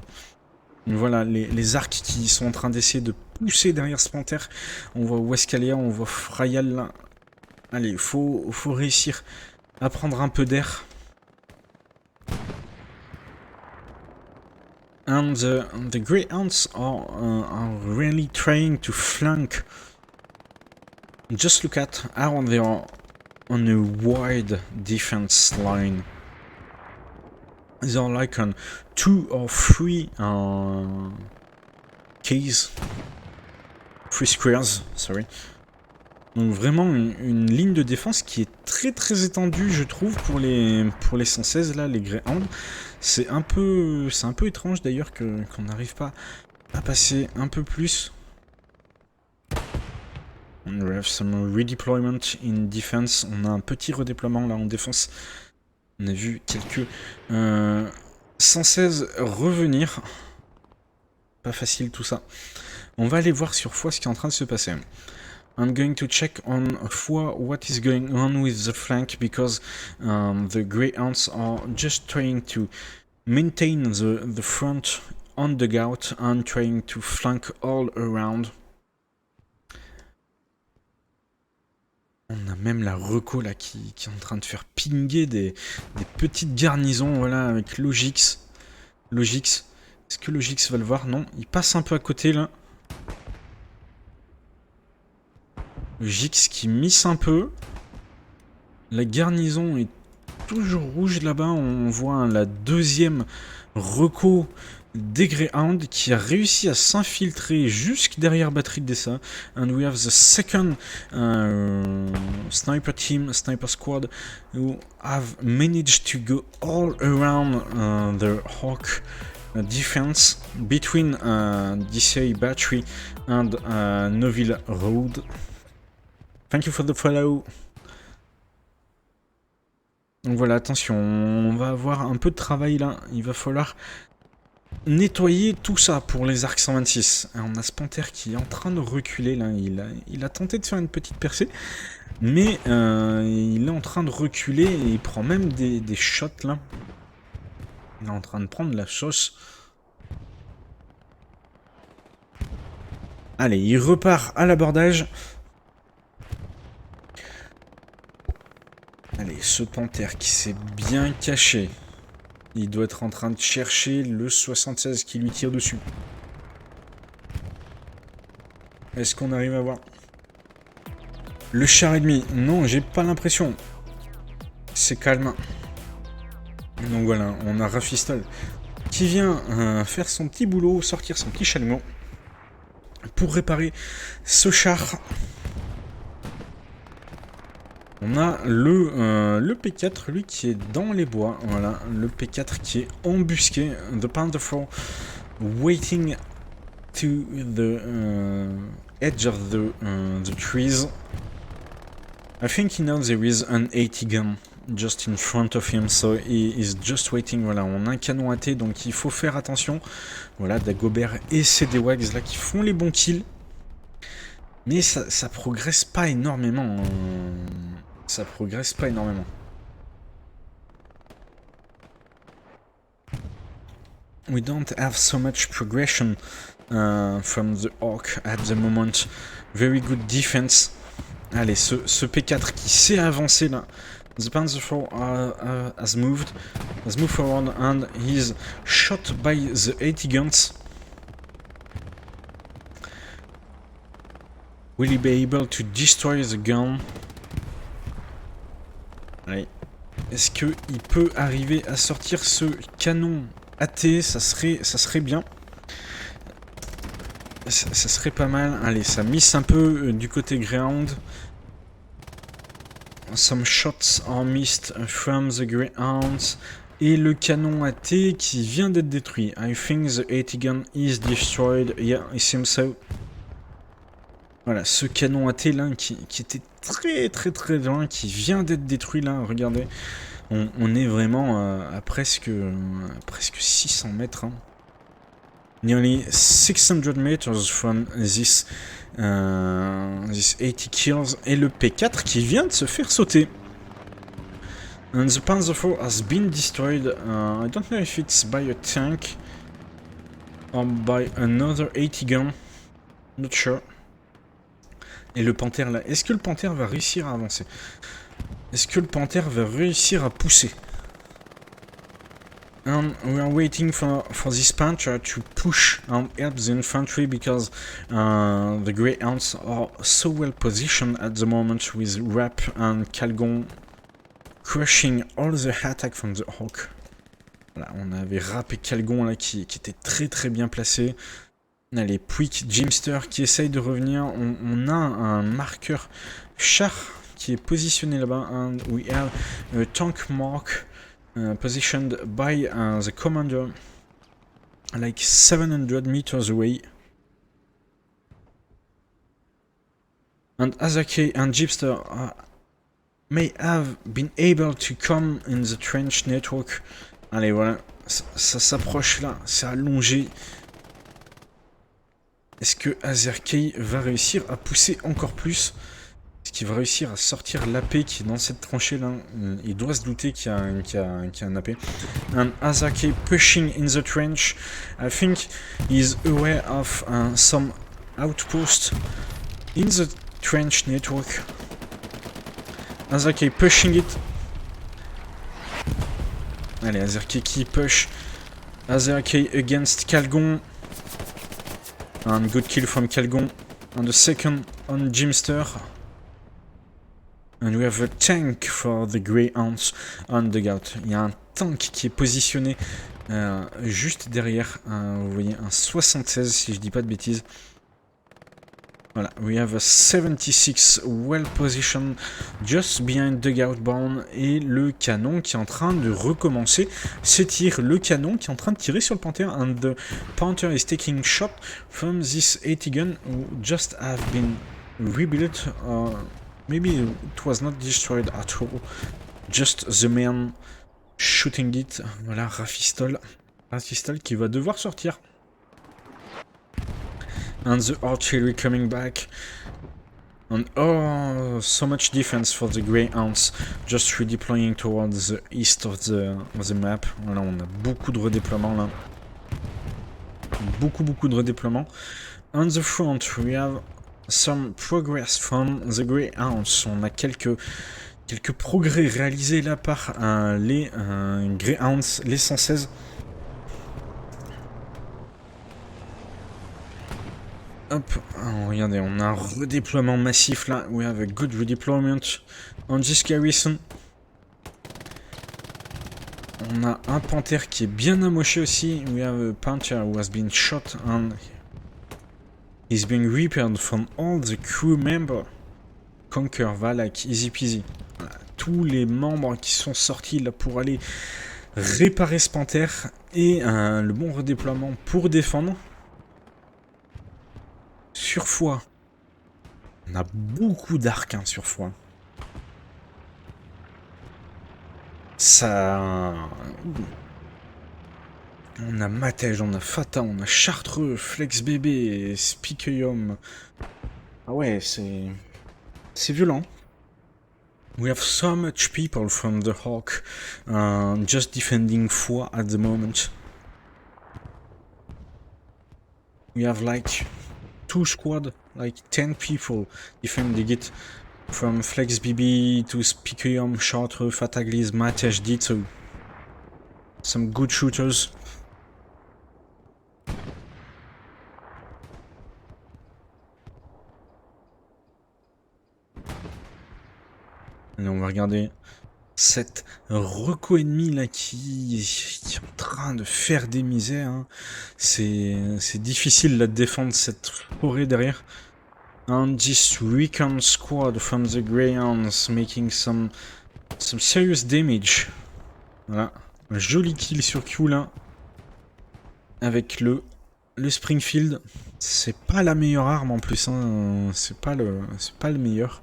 Voilà, les arcs qui sont en train d'essayer de pousser derrière ce Panther. On voit Westcalia, on voit Frayal là. Allez, faut réussir à prendre un peu d'air. And the Greyhounds are really trying to flank. Just look at how they are on a wide defense line. They are like on 2 or 3 keys. 3 squares, sorry. Donc vraiment une ligne de défense qui est très très étendue, je trouve, pour les 116 là, les Greyhounds. C'est un peu étrange d'ailleurs qu'on n'arrive pas à passer un peu plus. On have some redeployment in defense. On a un petit redéploiement là en défense. On a vu quelques 116 revenir. Pas facile tout ça. On va aller voir sur Foix ce qui est en train de se passer. I'm going to check on Foix what is going on with the flank because the Greyhounds are just trying to maintain the front on the Gout and trying to flank all around. On a même la Reco là qui est en train de faire pinguer des petites garnisons, voilà, avec Logix. Est-ce que Logix va le voir? Non, il passe un peu à côté là. Logix qui misse un peu. La garnison est toujours rouge là-bas. On voit la deuxième Reco des Greyhounds qui a réussi à s'infiltrer jusque derrière batterie de Dessa. And we have the second sniper team, sniper squad, who have managed to go all around the Hawk defense between DCA battery and Noville Road. Thank you for the follow. Donc voilà, attention, on va avoir un peu de travail là. Il va falloir nettoyer tout ça pour les arcs 126. Et on a ce Panther qui est en train de reculer là. Il a tenté de faire une petite percée, mais il est en train de reculer et il prend même des shots là. Il est en train de prendre la sauce. Allez, il repart à l'abordage. Allez, ce Panther qui s'est bien caché. Il doit être en train de chercher le 76 qui lui tire dessus. Est-ce qu'on arrive à voir le char ennemi? Non, j'ai pas l'impression. C'est calme. Donc voilà, on a Rafistol qui vient faire son petit boulot, sortir son petit chalumeau pour réparer ce char. On a le P4, lui, qui est dans les bois. Voilà, le P4 qui est embusqué. The Panther waiting to the edge of the trees. I think he knows there is an 80 gun just in front of him, so he is just waiting. Voilà, on a un canon AT, donc il faut faire attention. Voilà, Dagobert et CDWags là qui font les bons kills. Mais ça progresse pas énormément. Ça progresse pas énormément. We don't have so much progression from the Orc at the moment. Very good defense. Allez, ce P4 qui s'est avancé là. The Panzer IV has moved forward and he's shot by the 80 guns. Will he be able to destroy the gun? Allez. Est-ce qu'il peut arriver à sortir ce canon AT? Ça serait bien. Ça serait pas mal. Allez, ça misse un peu du côté Greyhound. Some shots are missed from the Greyhounds. Et le canon AT qui vient d'être détruit. I think the 80 gun is destroyed. Yeah, it seems so. Voilà, ce canon AT là qui était très loin, qui vient d'être détruit là, regardez. On est vraiment à presque 600 mètres. Hein. Nearly 600 meters from this 80 kills. Et le P4 qui vient de se faire sauter. And the Panzer IV has been destroyed. I don't know if it's by a tank or by another 80 gun. Not sure. Et le Panther là, est-ce que le Panther va réussir à avancer? Est-ce que le Panther va réussir à pousser? And we are waiting for this Panther to push and help the infantry because the Greyhounds are so well positioned at the moment with Rap and Calgon crushing all the attack from the Hawk. Voilà, on avait Rap et Calgon là qui étaient très bien placés. On a les Puig Jimster qui essayent de revenir. On a un marqueur char qui est positionné là-bas. And we have a tank mark positioned by the commander like 700 meters away. And Azake and Jimster may have been able to come in the trench network. Allez, voilà, ça s'approche là, c'est allongé. Est-ce que Azerkei va réussir à pousser encore plus? Est-ce qu'il va réussir à sortir l'AP qui est dans cette tranchée là? Il doit se douter qu'il y a un AP. And Azerkei pushing in the trench. I think he's aware of some outpost in the trench network. Azerkei pushing it. Allez, Azerkei qui push. Azerkei against Calgon. And good kill from Calgon. And the second on Jimster. And we have a tank for the Greyhounds on the Dugout. Il y a un tank qui est positionné juste derrière. Vous voyez, un 76 si je dis pas de bêtises. Voilà, we have a 76 well positioned just behind Dugout bound. Et le canon qui est en train de recommencer ses tirs. Le canon qui est en train de tirer sur le Panther. And the Panther is taking shot from this 80 gun who just have been rebuilt. Maybe it was not destroyed at all. Just the man shooting it. Voilà, Rafistol. Rafistol qui va devoir sortir. And the artillery coming back. And oh, so much defense for the Greyhounds. Just redeploying towards the east of the map. Voilà, on a beaucoup de redéploiements là. Beaucoup de redéploiements. On the front, we have some progress from the Greyhounds. On a quelques progrès réalisés là par les Greyhounds, les 116. Hop, regardez, on a un redéploiement massif là. We have a good redeployment on this garrison. On a un Panther qui est bien amoché aussi. We have a Panther who has been shot and is being repaired from all the crew members. Conquer, Valak, easy peasy. Voilà, tous les membres qui sont sortis là pour aller réparer ce Panther et le bon redéploiement pour défendre. Sur foi. On a beaucoup d'arcs sur foi. Ça... On a Matej, on a Fata, on a Chartreux, Flex Bébé, Spikeum. Ah ouais, c'est violent. We have so much people from the Hawk just defending Foix at the moment. We have like 2 squad, like 10 people defending it. From Flex BB to Spikeum, Chartreux, Fataglis, Matej, Ditto. Some good shooters. Et on va regarder cette reco ennemie là qui est en train de faire des misères. Hein. C'est difficile là, de défendre cette forêt derrière. And this recon squad from the Greyhounds making some serious damage. Voilà, un joli kill sur Q là. Avec le Springfield. C'est pas la meilleure arme en plus, hein. C'est pas le meilleur.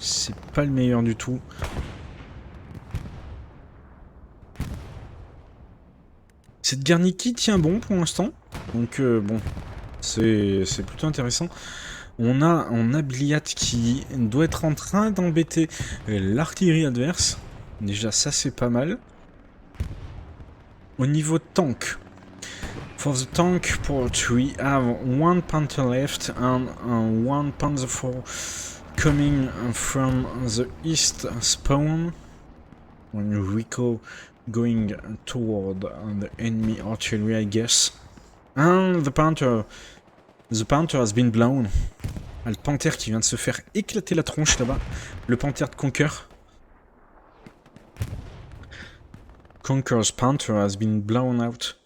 c'est pas le meilleur du tout. Cette Garniki tient bon pour l'instant. Donc bon, c'est plutôt intéressant. On a Bliat qui doit être en train d'embêter l'artillerie adverse. Déjà ça c'est pas mal. Au niveau tank. For the tank port we have one Panther left and one Panzer IV coming from the east spawn. When Rico going toward the enemy artillery, I guess. And the Panther has been blown. Ah, le Panther qui vient de se faire éclater la tronche là-bas. Le Panther de Conquer. Conquer's Panther has been blown out.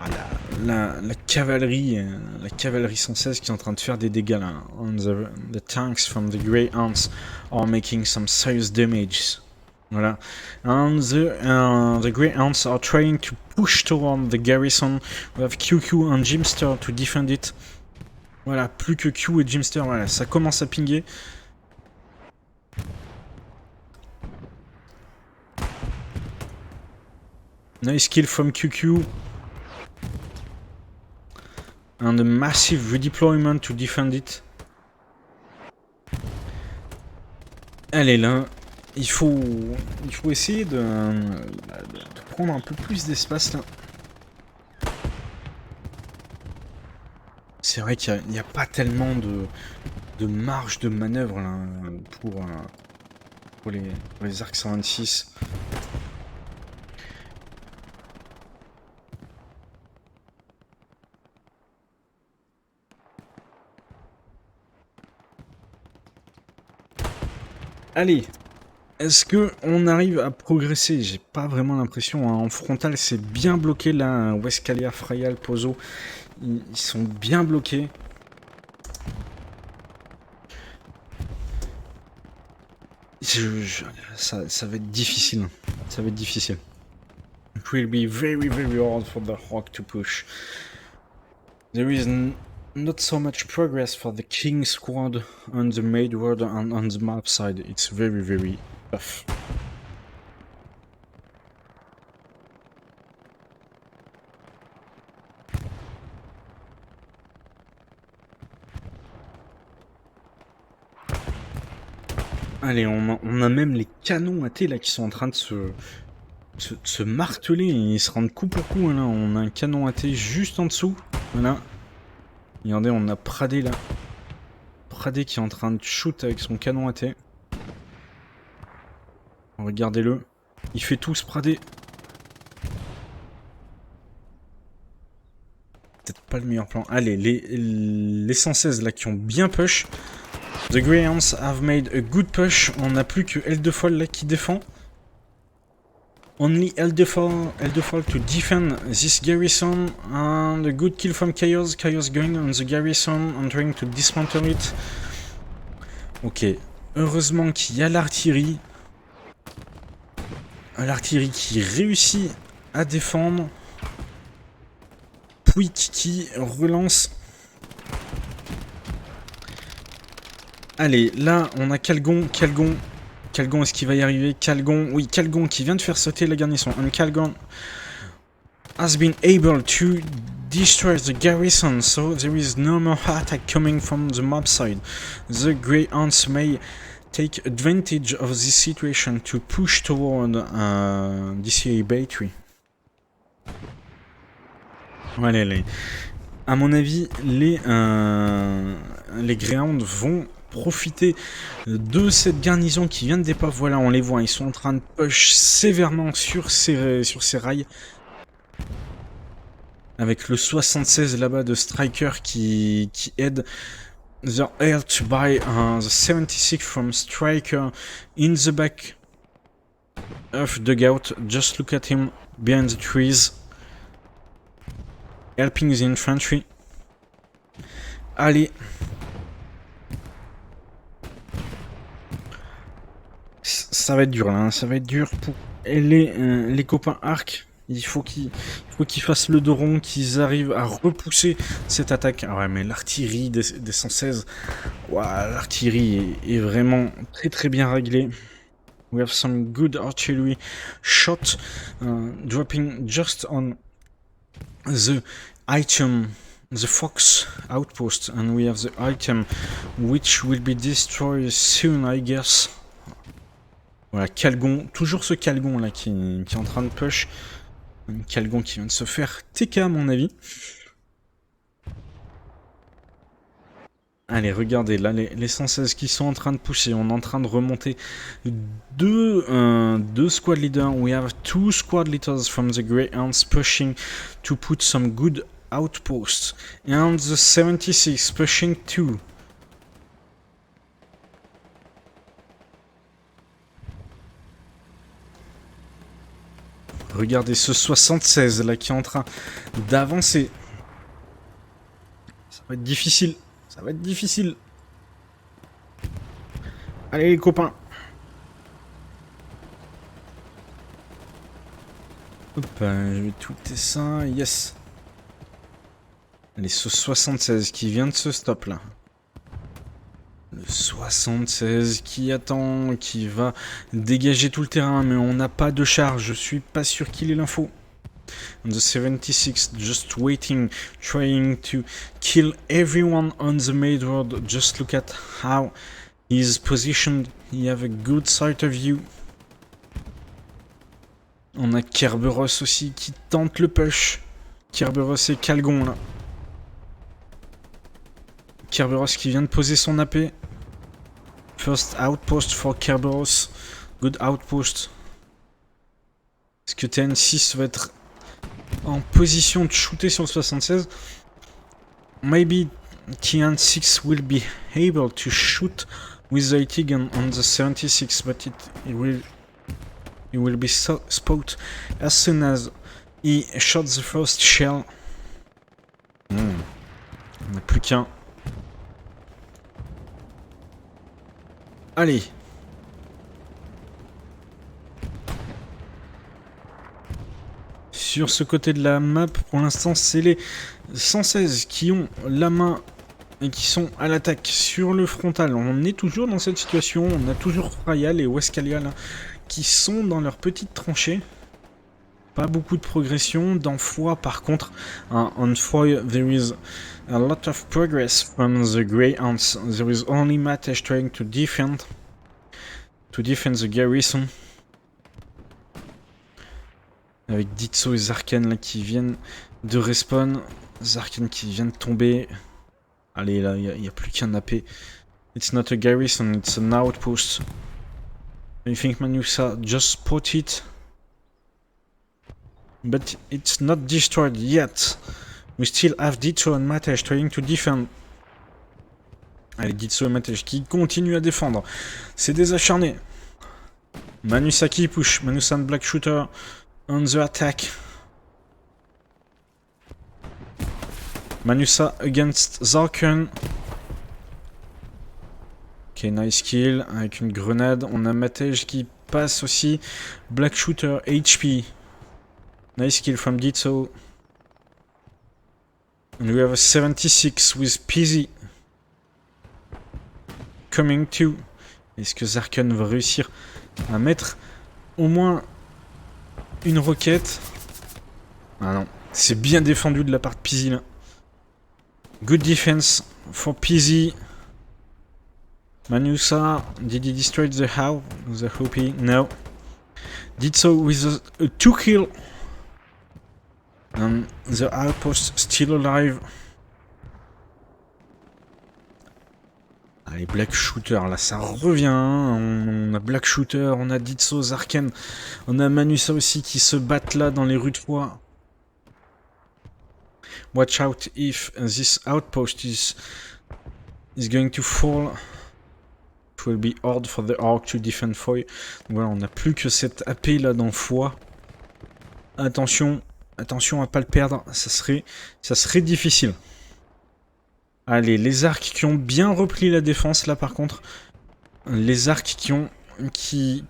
Ah, la cavalerie 116 qui est en train de faire des dégâts là. And the tanks from the Grey Ants are making some serious damage. Voilà. And the Grey Ants are trying to push toward the garrison. We have QQ and Jimster to defend it. Voilà, plus que Q et Jimster, voilà, ça commence à pinguer. Nice kill from QQ. And a massive redeployment to defend it. Elle est là. Il faut essayer de prendre un peu plus d'espace là. C'est vrai qu'il n'y a pas tellement de marge de manœuvre là, pour les arcs 126. Allez, est-ce que on arrive à progresser? J'ai pas vraiment l'impression. Hein. En frontal, c'est bien bloqué là. Westcalia, Frayal, Pozo, ils sont bien bloqués. Ça va être difficile. Ça va être difficile. It will be very, very hard for the Hawk to push. There is not so much progress for the King squad on the Maid World and on the map side. It's very, very tough. Allez, on a même les canons AT là qui sont en train de se marteler. Ils se rendent coup pour coup. Hein, là. On a un canon AT juste en dessous. Voilà. Regardez, on a Pradé là. Pradé qui est en train de shoot avec son canon AT. Regardez-le. Il fait tout ce Pradé. Peut-être pas le meilleur plan. Allez, les 116 là qui ont bien push. The Greyhounds have made a good push. On n'a plus que Eldefol là qui défend. Only Eldefol to defend this garrison. And a good kill from Chaos. Chaos going on the garrison and trying to dismantle it. Ok. Heureusement qu'il y a l'artillerie. L'artillerie qui réussit à défendre. Pouic qui relance. Allez, là, on a Calgon. Calgon, est-ce qu'il va y arriver? Calgon, oui, Calgon qui vient de faire sauter la garnison. And Calgon has been able to destroy the garrison, so there is no more attack coming from the mob side. The Grey Ants may take advantage of this situation to push toward DCA Battery. Voilà, à mon avis, les Greyhounds vont profiter de cette garnison qui vient de départ. Voilà, on les voit, ils sont en train de push sévèrement sur ces rails. Avec le 76 là-bas de Striker qui aide. They're helped by the 76 from Striker in the back of dugout. Just look at him behind the trees. Helping the infantry. Allez. Ça va être dur là, hein. Ça va être dur pour les copains Arc. Il faut qu'ils fassent le dos rond, qu'ils arrivent à repousser cette attaque. Ah ouais, mais l'artillerie des 116, ouah, l'artillerie est vraiment très très bien réglée. We have some good artillery shot dropping just on the item, the Fox outpost, and we have the item which will be destroyed soon, I guess. Voilà, Calgon, toujours ce Calgon là qui est en train de push. Un Calgon qui vient de se faire TK à mon avis. Allez, regardez, là, les 116 qui sont en train de pousser. On est en train de remonter deux squad leaders. We have 2 squad leaders from the Greyhounds pushing to put some good outposts. And the 76 pushing too. Regardez ce 76 là qui est en train d'avancer. Ça va être difficile. Ça va être difficile. Allez les copains. Hop, je vais tout ça. Yes. Allez, ce 76 qui vient de se stop là. Le 76 qui attend, qui va dégager tout le terrain, mais on n'a pas de charge. Je suis pas sûr qu'il ait l'info. And the 76 just waiting, trying to kill everyone on the main road. Just look at how he's positioned. He have a good sight of you. On a Kerberos aussi qui tente le push. Kerberos et Calgon là. Kerberos qui vient de poser son AP. First outpost for Kerberos. Good outpost. Est-ce que TN6 va être en position de shooter sur le 76? Maybe TN6 will be able to shoot with the 80 gun on the 76, but it will be spot as soon as he shot the first shell. On n'a plus qu'un. Allez. Sur ce côté de la map, pour l'instant, c'est les 116 qui ont la main et qui sont à l'attaque sur le frontal. On est toujours dans cette situation. On a toujours Royal et Westcalia là, qui sont dans leur petite tranchée. Pas beaucoup de progression. Dans Foy, par contre, on Foy, there is a lot of progress from the Greyhounds. There is only Matesh trying to defend the garrison. Avec Ditso et Zarkan là qui viennent de respawn. Zarkan qui vient de tomber. Allez, là, il n'y a plus qu'un AP. It's not a garrison, it's an outpost. I think Manusa just spot it. But it's not destroyed yet. We still have Ditso and Matesh trying to defend. Allez, Ditso et Matesh qui continuent à défendre. C'est des acharnés. Manusa qui push. Manusa and Black Shooter on the attack. Manusa against Zarkan. Ok, nice kill avec une grenade. On a Matej qui passe aussi. Black Shooter HP. Nice kill from Ditso. And we have a 76 with PZ coming to. Est-ce que Zarkan va réussir à mettre au moins une roquette? Ah non, c'est bien défendu de la part de PZ là. Good defense for PZ. Manusa, did he destroy the how? The Hopi? No. Did so with a 2 kill. And the outpost still alive. Allez, Black Shooter, là ça revient. On a Black Shooter, on a Ditso, Zarkan, on a Manusa aussi qui se battent là dans les rues de Foy. Watch out if this outpost is going to fall. It will be hard for the Orc to defend Foy. Voilà, on n'a plus que cette AP là dans Foy. Attention, attention à pas le perdre, ça serait difficile. Allez, les arcs qui ont bien repris la défense là par contre. Les arcs qui ont qui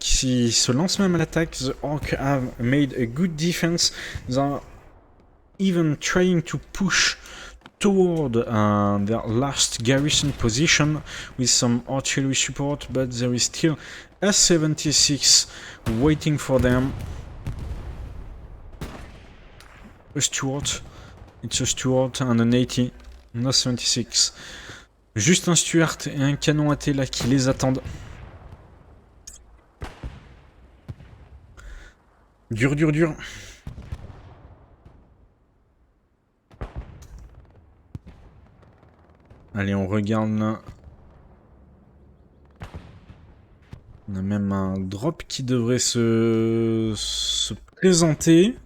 se lancent même à l'attaque. The Orcs have made a good defense. They are even trying to push toward their last garrison position with some artillery support, but there is still a 76 waiting for them. A Stuart. It's a Stuart and an 80. No 76. Juste un Stuart et un canon AT là qui les attendent. Dur, dur, dur. Allez, on regarde là. On a même un drop qui devrait se présenter.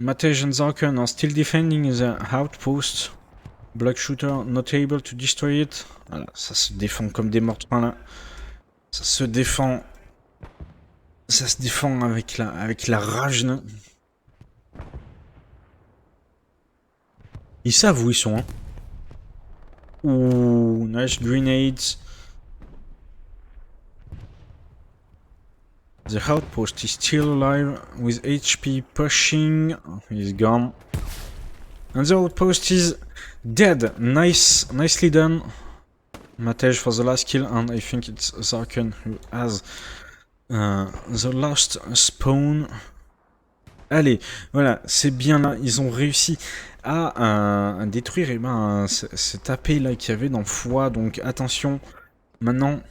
Matej and Zarkon are still defending the outpost. Black Shooter not able to destroy it. Voilà, ça se défend comme des morts-de-faim là. Ça se défend. Ça se défend avec la rage là. Ils savent où ils sont, hein. Ouh, nice grenades. The outpost is still alive with HP pushing. He's gone. And the outpost is dead. Nicely done. Matej for the last kill, and I think it's Zarkon who has the last spawn. Allez, voilà, c'est bien là. Ils ont réussi à détruire cet AP là qu'il y avait dans Foix. Donc attention, maintenant.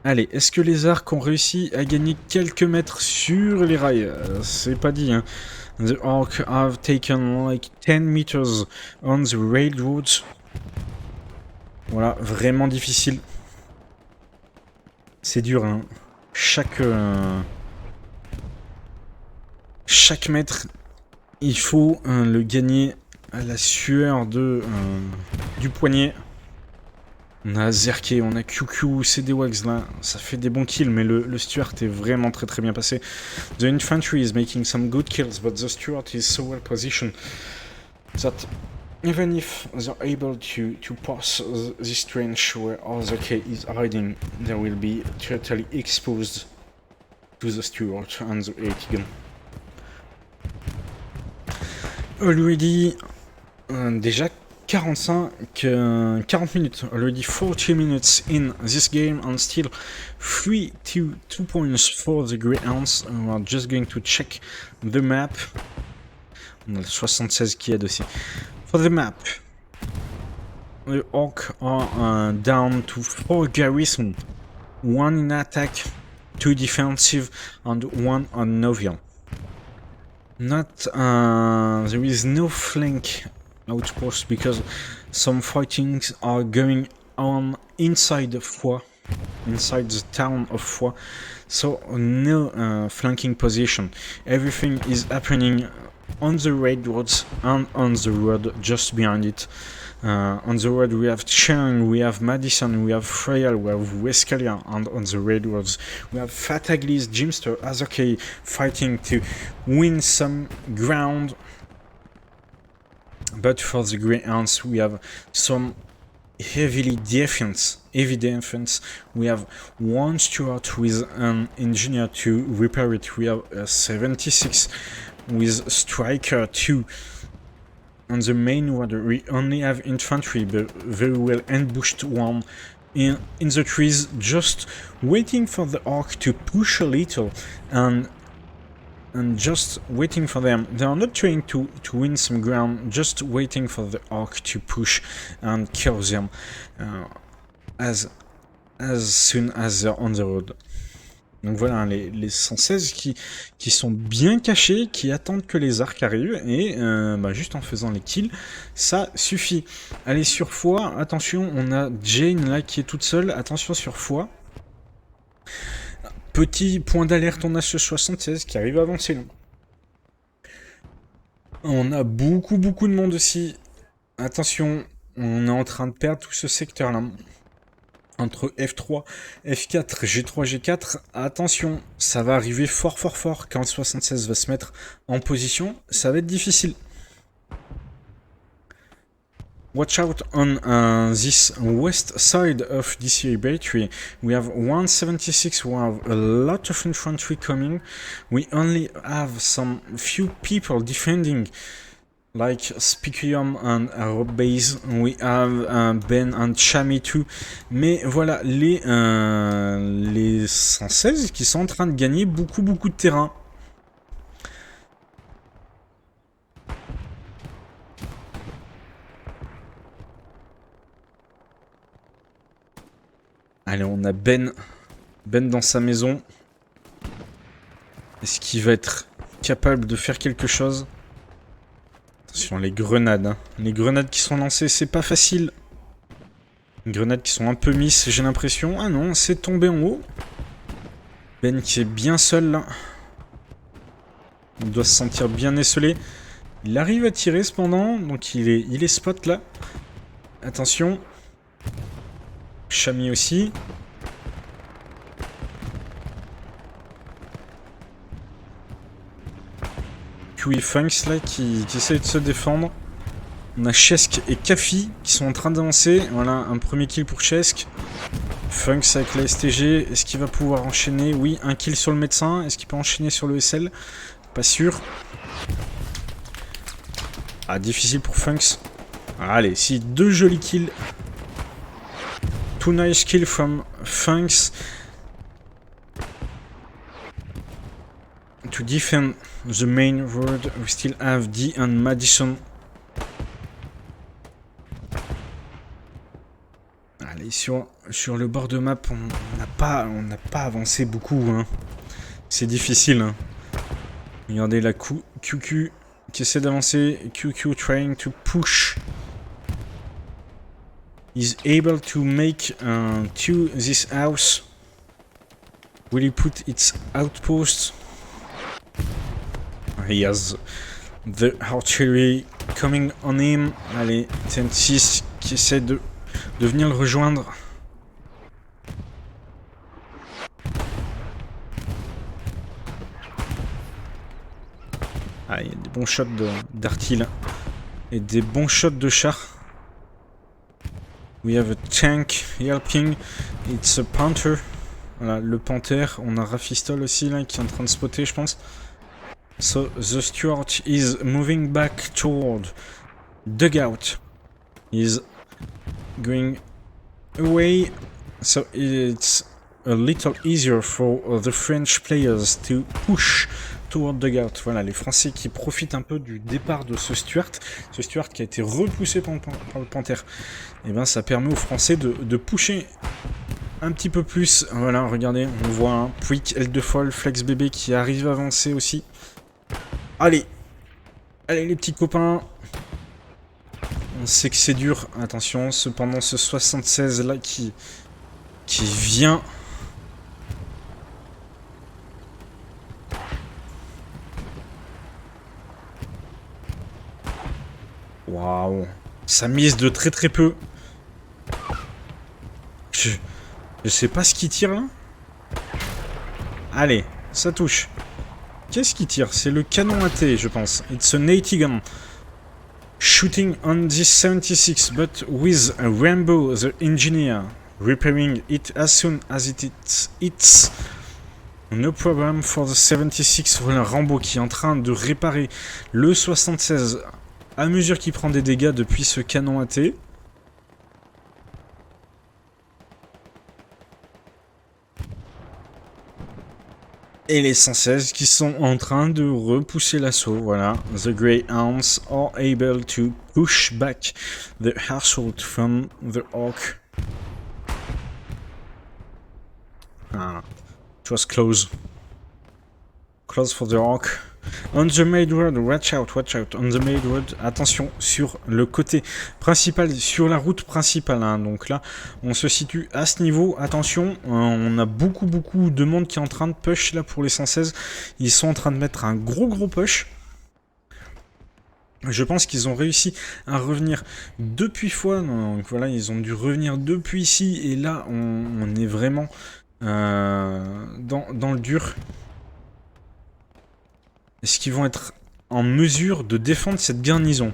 Allez, est-ce que les arcs ont réussi à gagner quelques mètres sur les rails? C'est pas dit, hein. The arc have taken like 10 meters on the railroads. Voilà, vraiment difficile. C'est dur, hein. Chaque mètre, il faut le gagner à la sueur du poignet. On a Zerké, on a QQ, CD-Wags là, ça fait des bons kills, mais le Stuart est vraiment très bien passé. The infantry is making some good kills, but the Stuart is so well positioned that even if they're able to pass this trench where Zerké is hiding, they will be totally exposed to the Stuart and the 80 gun. Already, déjà 40 minutes, already 40 minutes in this game, and still 2 points for the Greyhounds. We are just going to check the map. On a le 76 qui aide aussi. For the map, the Orcs are down to 4 garrisons, 1 in attack, 2 defensive, and 1 on Novian. There is no flank outpost because some fightings are going on inside Foix, inside the town of Foix, so no flanking position. Everything is happening on the railroads and on the road just behind it. On the road we have Chang, we have Madison, we have Freyal, we have Westcalia, and on the railroads we have Fataglis, Jimster, Azoke fighting to win some ground. But for the Greyhounds, we have some heavy defense. We have 1 Stuart with an engineer to repair it. We have a 76 with Striker 2. On the main road, we only have infantry, but very well ambushed one in the trees, just waiting for the Orc to push a little and just waiting for them. They are not trying to win some ground, just waiting for the Orc to push and kill them as soon as they're on the road. Donc voilà, les 116 qui sont bien cachés, qui attendent que les arcs arrivent, et juste en faisant les kills, ça suffit. Allez, sur Foix, attention, on a Jane là qui est toute seule, attention sur Foix. Petit point d'alerte, on a ce 76 qui arrive à avancer là. On a beaucoup de monde aussi. Attention, on est en train de perdre tout ce secteur là. Entre F3, F4, G3, G4, attention, ça va arriver fort quand le 76 va se mettre en position, ça va être difficile. Watch out on this west side of DCA Battery. We have 176. We have a lot of infantry coming. We only have some few people defending, like Spicium and Rob Base. We have Ben and Chami too. Mais voilà, les 116 qui sont en train de gagner beaucoup de terrain. Allez, on a Ben dans sa maison. Est-ce qu'il va être capable de faire quelque chose? Attention, les grenades. Hein. Les grenades qui sont lancées, c'est pas facile. Les grenades qui sont un peu mises, j'ai l'impression. Ah non, c'est tombé en haut. Ben qui est bien seul là. Il doit se sentir bien esselé. Il arrive à tirer cependant, donc il est spot là. Attention. Chami aussi. Q et Funks là qui essaie de se défendre. On a Chesk et Kafi qui sont en train d'avancer. Voilà, un premier kill pour Chesk. Funks avec la STG. Est-ce qu'il va pouvoir enchaîner? Oui, un kill sur le médecin. Est-ce qu'il peut enchaîner sur le SL? Pas sûr. Ah, difficile pour Funks. Allez, si, 2 jolis kills. 2 nice kills from Funks. To defend the main road, we still have D and Madison. Allez, sur le bord de map, on n'a pas avancé beaucoup. Hein. C'est difficile. Hein. Regardez la QQ qui essaie d'avancer. QQ trying to push. Is able to make to this house. Will he put its outpost? He has the artillery coming on him. Allez, TN6 qui essaie de venir le rejoindre. Ah, il y a des bons shots d'artillerie et des bons shots de char. We have a tank helping. It's a panther. Voilà, le panthère. On a Rafistol aussi là qui est en train de spotter, je pense. So the Stuart is moving back toward dugout. He's going away. So it's a little easier for the French players to push toward dugout. Voilà, les Français qui profitent un peu du départ de ce Stuart. Ce Stuart qui a été repoussé par le panthère. Et ben ça permet aux Français de pusher un petit peu plus. Voilà, regardez, on voit un Pouic, L2 Foll, Flex BB qui arrive à avancer aussi. Allez, les petits copains. On sait que c'est dur. Attention, cependant ce 76 là qui vient. Waouh, ça mise de très peu. Je sais pas ce qu'il tire là. Allez, ça touche. Qu'est-ce qu'il tire? C'est le canon AT, je pense. It's a 80 gun. Shooting on this 76, but with a Rambo, the engineer, repairing it as soon as it hits. No problem for the 76. Voilà, Rambo qui est en train de réparer le 76 à mesure qu'il prend des dégâts depuis ce canon AT. Et les 116 qui sont en train de repousser l'assaut. Voilà. The Greyhounds are able to push back the assault from the Hawk. Ah, it was close. Close for the Hawk. On the main road, watch out. On the main road, attention, sur le côté principal, sur la route principale. Hein. Donc là, on se situe à ce niveau. Attention, on a beaucoup de monde qui est en train de push là pour les 116. Ils sont en train de mettre un gros push. Je pense qu'ils ont réussi à revenir depuis fois. Donc voilà, ils ont dû revenir depuis ici. Et là, on est vraiment dans le dur. Est-ce qu'ils vont être en mesure de défendre cette garnison?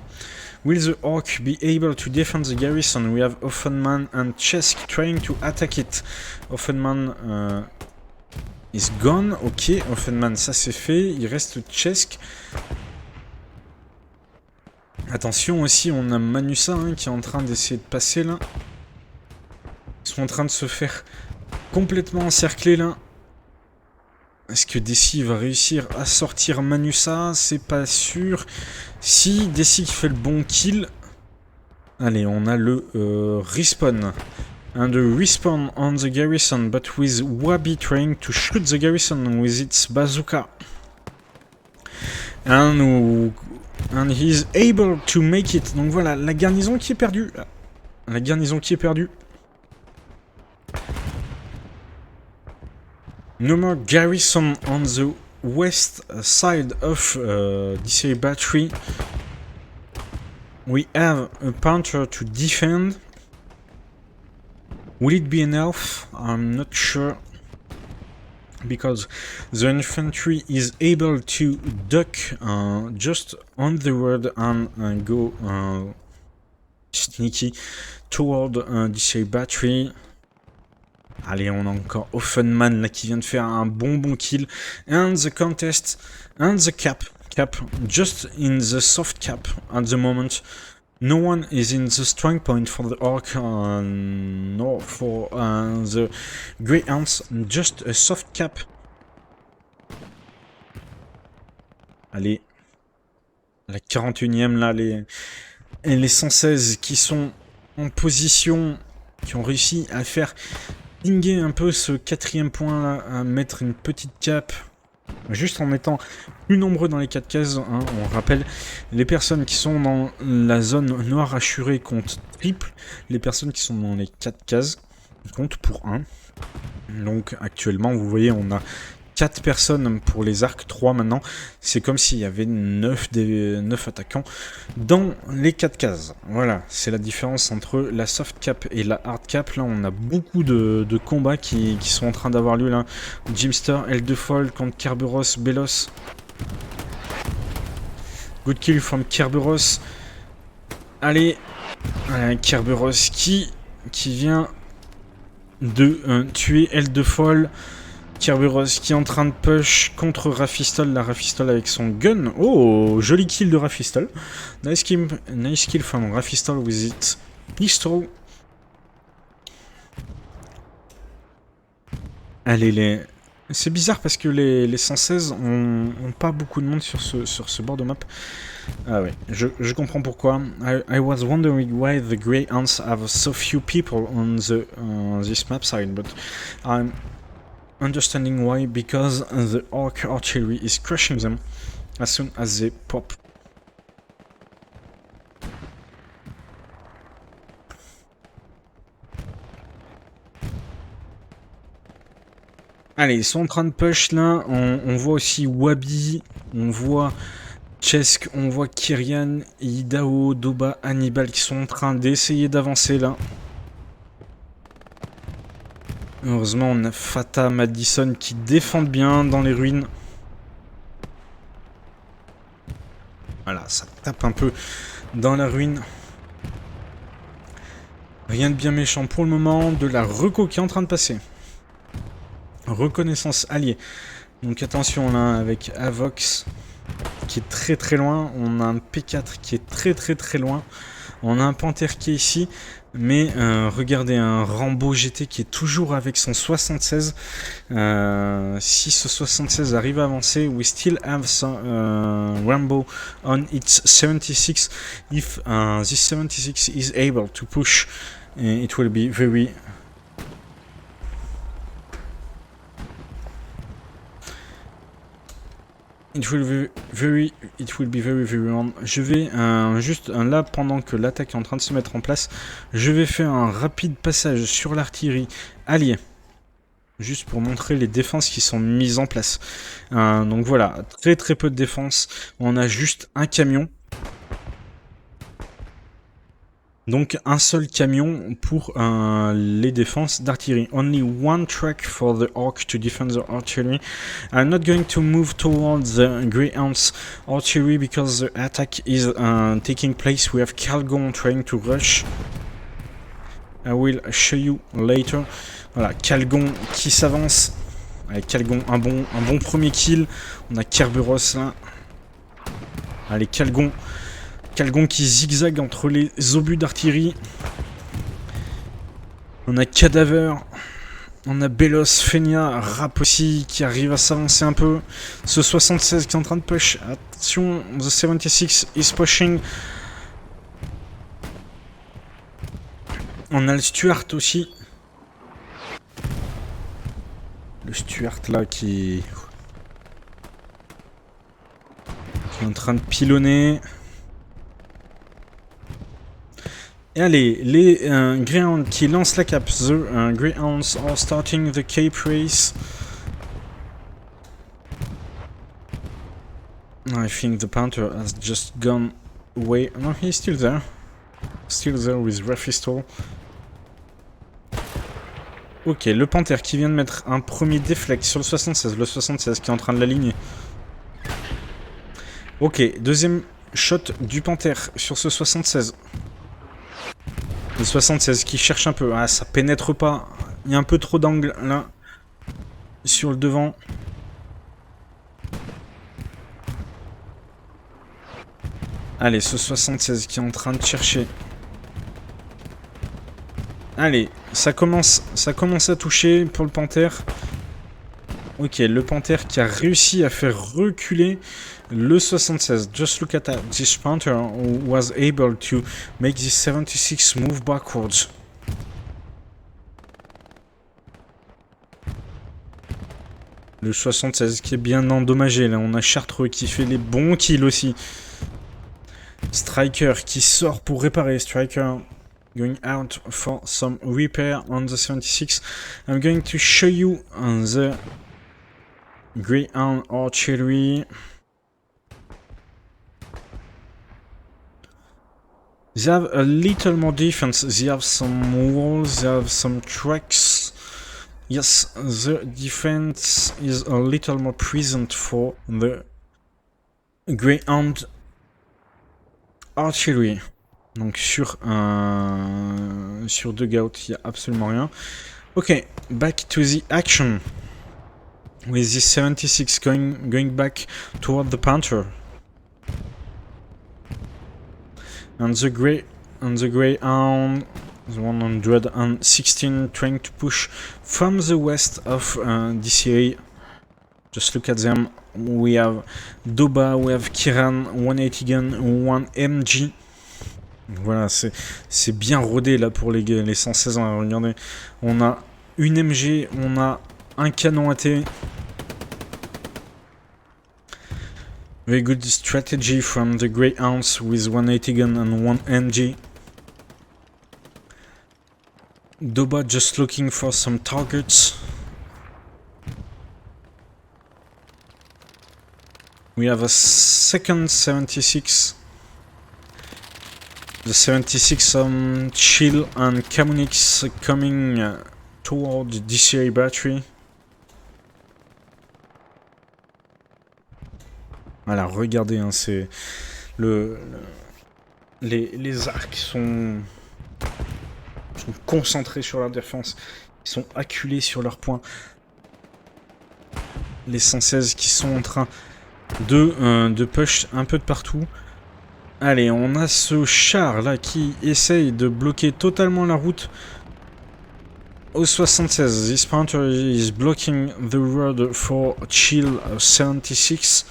Will the Orc be able to defend the garrison? We have Offenman and Chesk trying to attack it. Offenman is gone. Ok, Offenman, ça c'est fait. Il reste Chesk. Attention aussi, on a Manusa hein, qui est en train d'essayer de passer là. Ils sont en train de se faire complètement encercler là. Est-ce que Desi va réussir à sortir Manusa? C'est pas sûr. Si Desi fait le bon kill. Allez, on a le respawn. And a respawn on the garrison, but with Wabi trying to shoot the garrison with its bazooka. And he's able to make it. Donc voilà, la garnison qui est perdue. La garnison qui est perdue. No more garrison on the west side of DCA battery. We have a Panther to defend. Will it be enough? I'm not sure. Because the infantry is able to duck just on the road and go sneaky toward DCA battery. Allez, on a encore Offenman là qui vient de faire un bon kill. And the contest, and the cap, just in the soft cap at the moment. No one is in the strong point for the Orc, nor for the Grey Ants, just a soft cap. Allez, la 41e là, les 116 qui sont en position, qui ont réussi à faire pinguer un peu ce 4e point là, à mettre une petite cape, juste en étant plus nombreux dans les 4 cases. Hein, on rappelle, les personnes qui sont dans la zone noire assurée comptent triple, les personnes qui sont dans les 4 cases comptent pour 1. Donc actuellement, vous voyez, on a 4 personnes pour les arcs, 3 maintenant. C'est comme s'il y avait 9 attaquants dans les 4 cases. Voilà, c'est la différence entre la soft cap et la hard cap. Là, on a beaucoup de combats qui sont en train d'avoir lieu. Là, Jimster, Eldefol contre Kerberos, Belos. Good kill from Kerberos. Allez, Kerberos qui vient de tuer Eldefol. Kerberos qui est en train de push contre Raphistol. La Raphistol avec son gun. Oh, joli kill de Raphistol. Nice kill from Raphistol with its pistol. Allez, c'est bizarre parce que les 116 ont pas beaucoup de monde sur ce bord de map. Ah ouais, je comprends pourquoi. I was wondering why the Grey Ants have so few people on this map side, but I'm understanding why, because the Orc artillery is crushing them as soon as they pop. Allez, ils sont en train de push là, on voit aussi Wabi, on voit Chesk, on voit Kyrian, Idao, Doba, Hannibal qui sont en train d'essayer d'avancer là. Heureusement, on a Fata, Madison qui défendent bien dans les ruines. Voilà, ça tape un peu dans la ruine. Rien de bien méchant pour le moment. De la reco qui est en train de passer. Reconnaissance alliée. Donc attention là, avec Avox qui est très loin. On a un P4 qui est très loin. On a un Panther qui est ici. Mais regardez, un Rambo GT qui est toujours avec son 76. Si ce 76 arrive à avancer, we still have some Rambo on its 76. If this 76 is able to push, it will be very... It will be very long. Je vais juste là, pendant que l'attaque est en train de se mettre en place, je vais faire un rapide passage sur l'artillerie alliée. Juste pour montrer les défenses qui sont mises en place. Donc voilà, très peu de défense. On a juste un camion. Donc un seul camion pour les défenses d'artillerie. Only one truck for the Orc to defend the artillery. I'm not going to move towards the Greyhounds artillery because the attack is taking place. We have Calgon trying to rush. I will show you later. Voilà, Calgon qui s'avance. Allez, Calgon, un bon premier kill. On a Kerberos là. Allez, Calgon qui zigzague entre les obus d'artillerie. On a Cadaver. On a Belos, Fenia, Rap aussi qui arrive à s'avancer un peu. Ce 76 qui est en train de push. Attention, the 76 is pushing. On a le Stuart aussi. Le Stuart là qui est en train de pilonner. Et allez, les Greyhounds qui lancent la cape. The Greyhounds are starting the cape race. I think the Panther has just gone away. No, he's still there. Still there with Raphistol. Ok, le Panther qui vient de mettre un premier déflect sur le 76. Le 76 qui est en train de l'aligner. Ok, deuxième shot du Panther sur ce 76. Le 76 qui cherche un peu. Ah, ça pénètre pas. Il y a un peu trop d'angle là. Sur le devant. Allez, ce 76 qui est en train de chercher. Allez, ça commence à toucher pour le Panther. Ok, le Panther qui a réussi à faire reculer le 76. Just look at that. This Panther was able to make this 76 move backwards. Le 76 qui est bien endommagé. Là, on a Chartreux qui fait les bons kills aussi. Striker qui sort pour réparer. Striker going out for some repair on the 76. I'm going to show you the Greyhound artillery. They have a little more defense. They have some walls. They have some tracks. Yes, the defense is a little more present for the Greyhound artillery. Donc sur Dugout, il n'y a absolument rien. Ok, back to the action. With this 76 going back toward the Panther. And the Greyhound, the 116 trying to push from the west of DCA. Just look at them. We have Doba, we have Kiran, 180 gun, 1 MG. Voilà, c'est bien rodé là pour les 116 ans. Regardez, on a une MG, on a un canon AT. Very good strategy from the Greyhounds with 180 gun and 1 MG. Doba just looking for some targets. We have a second 76. The 76 Chill and Camunix coming toward the DCA battery. Voilà, regardez, hein, c'est les arcs sont concentrés sur leur défense. Ils sont acculés sur leurs points. Les 116 qui sont en train de push un peu de partout. Allez, on a ce char là qui essaye de bloquer totalement la route au 76. This Panther is blocking the road for Chill 76.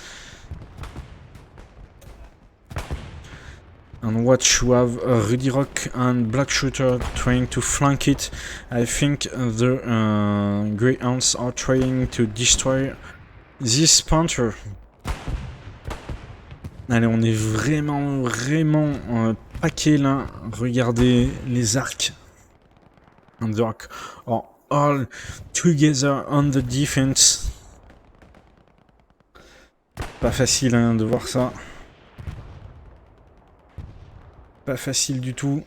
And watch, you have Rudy Rock and Black Shooter trying to flank it. I think the Greyhounds are trying to destroy this Panther. Allez, on est vraiment paquet là. Regardez les arcs. And the arcs are all together on the defense. Pas facile de voir ça. Pas facile du tout.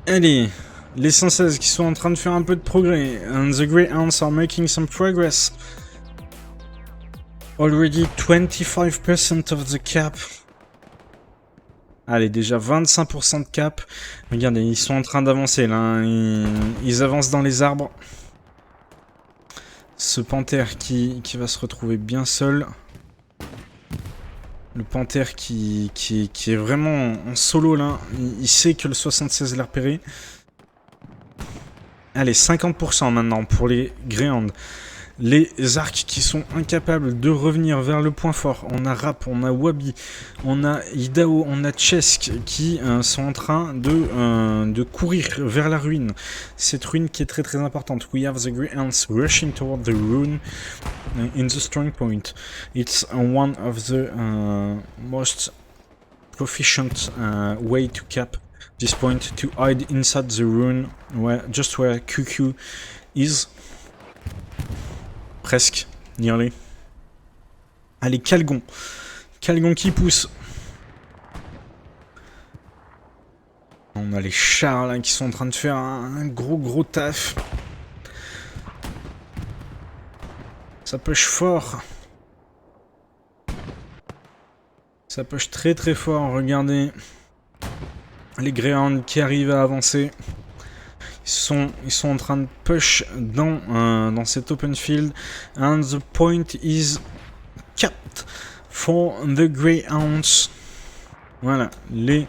Allez, les 116 qui sont en train de faire un peu de progrès. And the Greyhounds are making some progress. Already 25% of the cap. Allez, déjà 25% de cap. Regardez, ils sont en train d'avancer là. Hein. Ils avancent dans les arbres. Ce panthère qui va se retrouver bien seul. Le panthère qui est vraiment en solo là. Il sait que le 76 l'a repéré. Allez, 50% maintenant pour les Greyhounds. Les arcs qui sont incapables de revenir vers le point fort. On a Rap, on a Wabi, on a Idao, on a Chesk qui sont en train de courir vers la ruine. Cette ruine qui est très très importante. We have the Greyhounds rushing toward the ruin in the strong point. It's one of the most proficient way to cap this point, to hide inside the ruin, just where QQ is. Presque, nearly. Allez, Calgon. Calgon qui pousse. On a les chars là qui sont en train de faire un gros taf. Ça push fort. Ça push très très fort, regardez. Les Greyhounds qui arrivent à avancer. Ils sont en train de push dans cet open field. And the point is capped for the Greyhounds. Voilà, les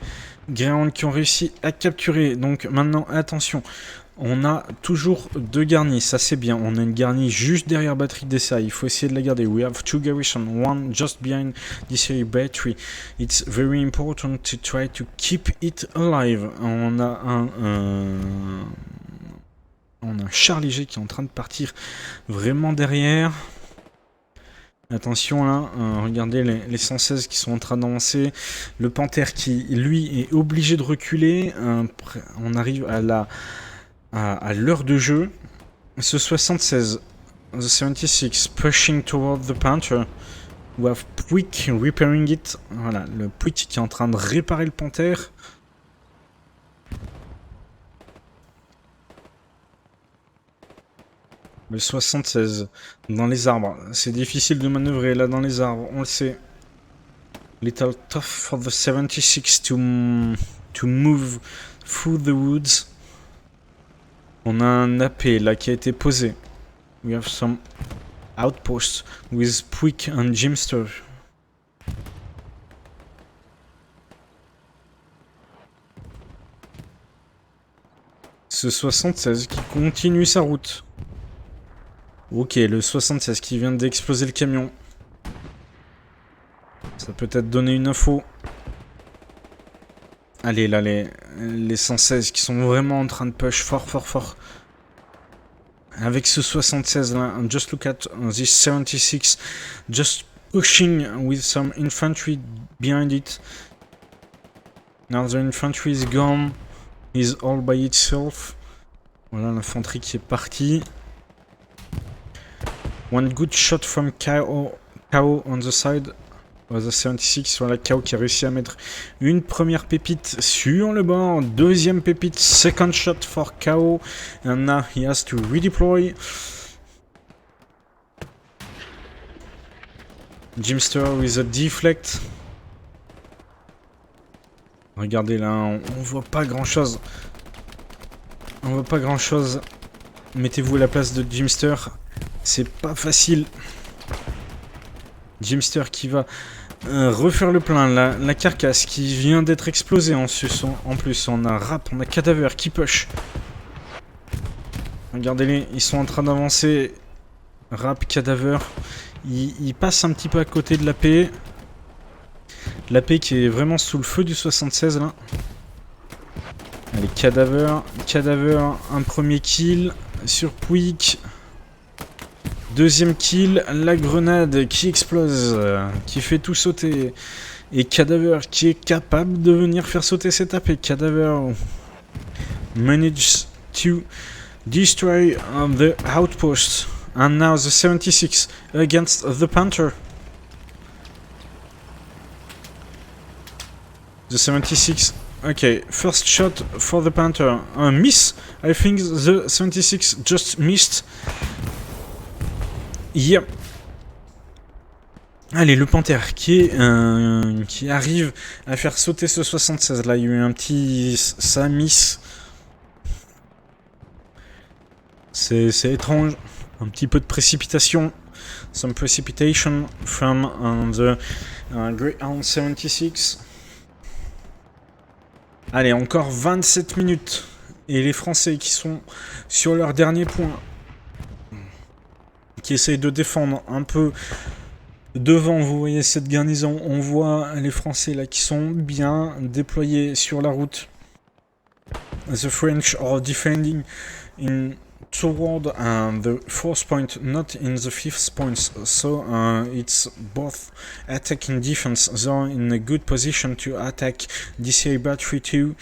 Greyhounds qui ont réussi à capturer. Donc maintenant, attention. On a toujours 2 garnis, ça c'est bien. On a une garnie juste derrière batterie d'essai. Il faut essayer de la garder. We have 2 garrisons, one just behind this battery. It's very important to try to keep it alive. On a un char léger qui est en train de partir vraiment derrière. Attention là, regardez les 116 qui sont en train d'avancer. Le panthère qui, lui, est obligé de reculer. On arrive à l'heure de jeu. Ce 76, the 76, pushing toward the panther. We have Puig repairing it. Voilà, le Puig qui est en train de réparer le panthère. Le 76, dans les arbres. C'est difficile de manœuvrer là dans les arbres, on le sait. Little tough for the 76 to move through the woods. On a un AP là qui a été posé. We have some outposts with Puig and Jimster. Ce 76 qui continue sa route. Ok, le 76 qui vient d'exploser le camion. Ça peut être donner une info. Allez, là, les 116 qui sont vraiment en train de push fort. Avec ce 76 là, just look at this 76, just pushing with some infantry behind it. Now the infantry is gone, is all by itself. Voilà l'infanterie qui est partie. One good shot from KO on the side. The 76, voilà KO qui a réussi à mettre une première pépite sur le bord. Deuxième pépite, second shot for KO. And now he has to redeploy. Jimster with a deflect. Regardez là, on voit pas grand chose. On voit pas grand chose. Mettez-vous à la place de Jimster. C'est pas facile. Jimster qui va refaire le plein. La carcasse qui vient d'être explosée en plus. On a Rap, on a Cadaver qui push. Regardez-les, ils sont en train d'avancer. Rap, Cadaver. Ils passent un petit peu à côté de l'AP. L'AP qui est vraiment sous le feu du 76 là. Allez, Cadaver, un premier kill sur Puig. Deuxième kill, la grenade qui explose, qui fait tout sauter. Et Cadaver qui est capable de venir faire sauter cette AP. Cadaver manages to destroy the outpost. And now the 76 against the Panther. The 76 Okay, first shot for the Panther. A miss. I think the 76 just missed. Yep. Allez, le Panther qui arrive à faire sauter ce 76. Là, il y a eu un petit... Ça miss. C'est étrange. Un petit peu de précipitation. Some precipitation from the Greyhound 76. Allez, encore 27 minutes. Et les Français qui sont sur leur dernier point. Qui essayent de défendre un peu devant. Vous voyez cette garnison. On voit les Français là qui sont bien déployés sur la route. The French are defending in toward the 4th point, not in the 5th point. So it's both attack and defense. They are in a good position to attack DCA Battery 2.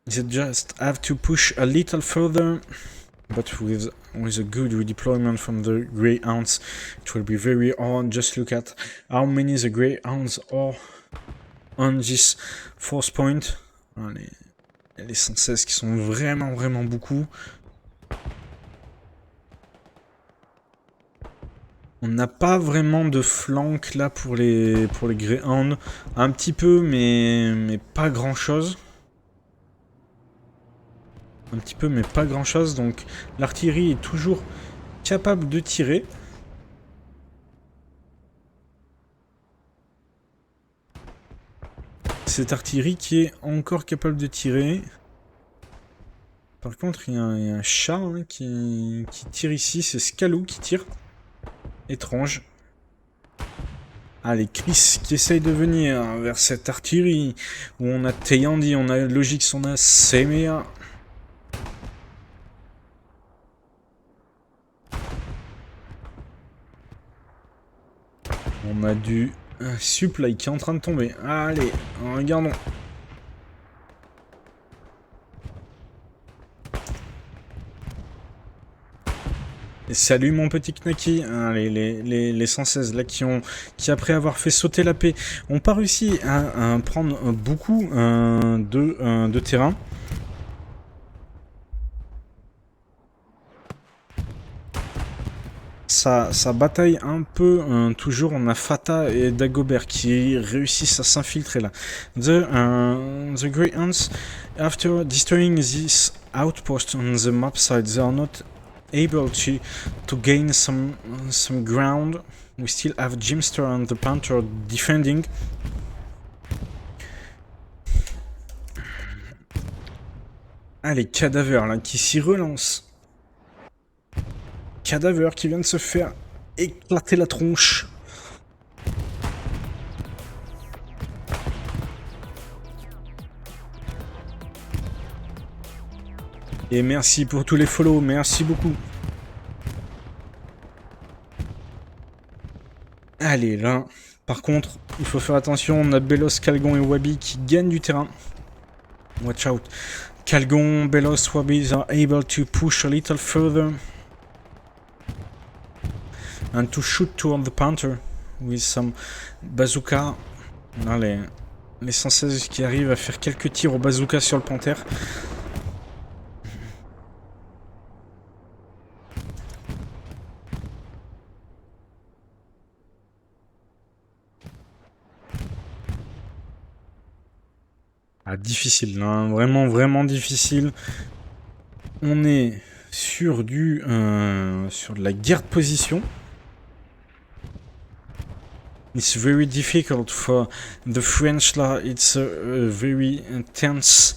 They just have to push a little further. But with a good redeployment from the Greyhounds, it will be very hard. Just look at how many the Greyhounds are on this 4th point. Les 116 qui sont vraiment beaucoup. On n'a pas vraiment de flank là pour les Greyhounds. Un petit peu, mais pas grand chose. Un petit peu, mais pas grand chose. Donc l'artillerie est toujours capable de tirer. Cette artillerie qui est encore capable de tirer. Par contre, il y a un chat hein, qui tire ici. C'est Scalou qui tire. Étrange. Allez, Chris qui essaye de venir vers cette artillerie. Où on a Teyandi, on a Logix, on a Semea. On a du supply qui est en train de tomber. Allez, regardons. Et salut mon petit Knaki. Allez, les 116 là qui après avoir fait sauter la paix, ont pas réussi à prendre beaucoup de terrain. Ça bataille un peu toujours. On a Fata et Dagobert qui réussissent à s'infiltrer là. The Greyhounds, after destroying this outpost on the map side, they are not able to gain some ground. We still have Jimster and the Panther defending. Allez, Cadaver là qui s'y relance. Cadaver qui vient de se faire éclater la tronche. Et merci pour tous les follow, merci beaucoup. Allez, là, par contre, il faut faire attention, on a Belos, Calgon et Wabi qui gagnent du terrain. Watch out. Calgon, Belos, Wabi are able to push a little further. And to shoot toward the Panther with some bazooka. Là, les 116 qui arrivent à faire quelques tirs au bazooka sur le Panther. Ah, difficile, hein, vraiment difficile. On est sur sur de la guerre de position. It's very difficult for the French là. It's a very tense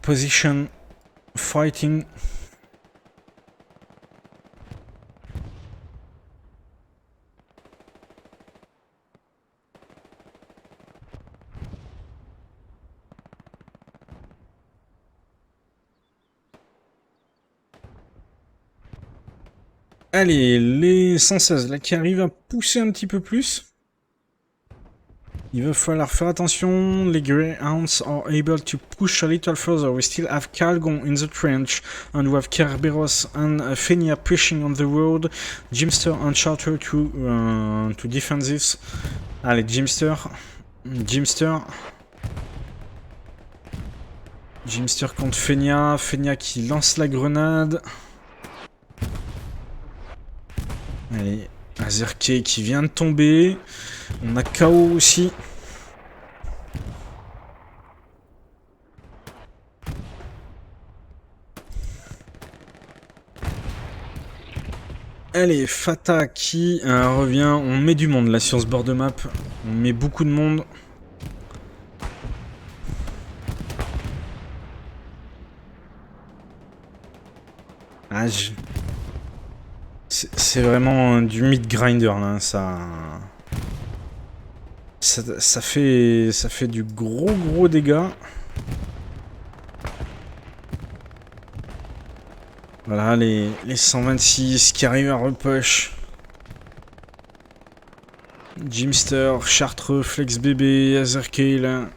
position fighting. Allez, les 116 là qui arrivent à pousser un petit peu plus. Il va falloir faire attention. Les Greyhounds are able to push a little further. We still have Calgon in the trench. And we have Kerberos and Fenia pushing on the road. Jimster and Charter to defend this. Allez, Jimster. Jimster contre Fenia. Fenia qui lance la grenade. Allez, Azerke qui vient de tomber. On a KO aussi. Allez, Fata qui revient. On met du monde là sur ce bord de map. On met beaucoup de monde. Ah, c'est vraiment du mid grinder là. Ça fait du gros dégâts. Voilà, les 126 qui arrivent à repush. Jimster, Chartreux, Flex Bébé, Azerkale.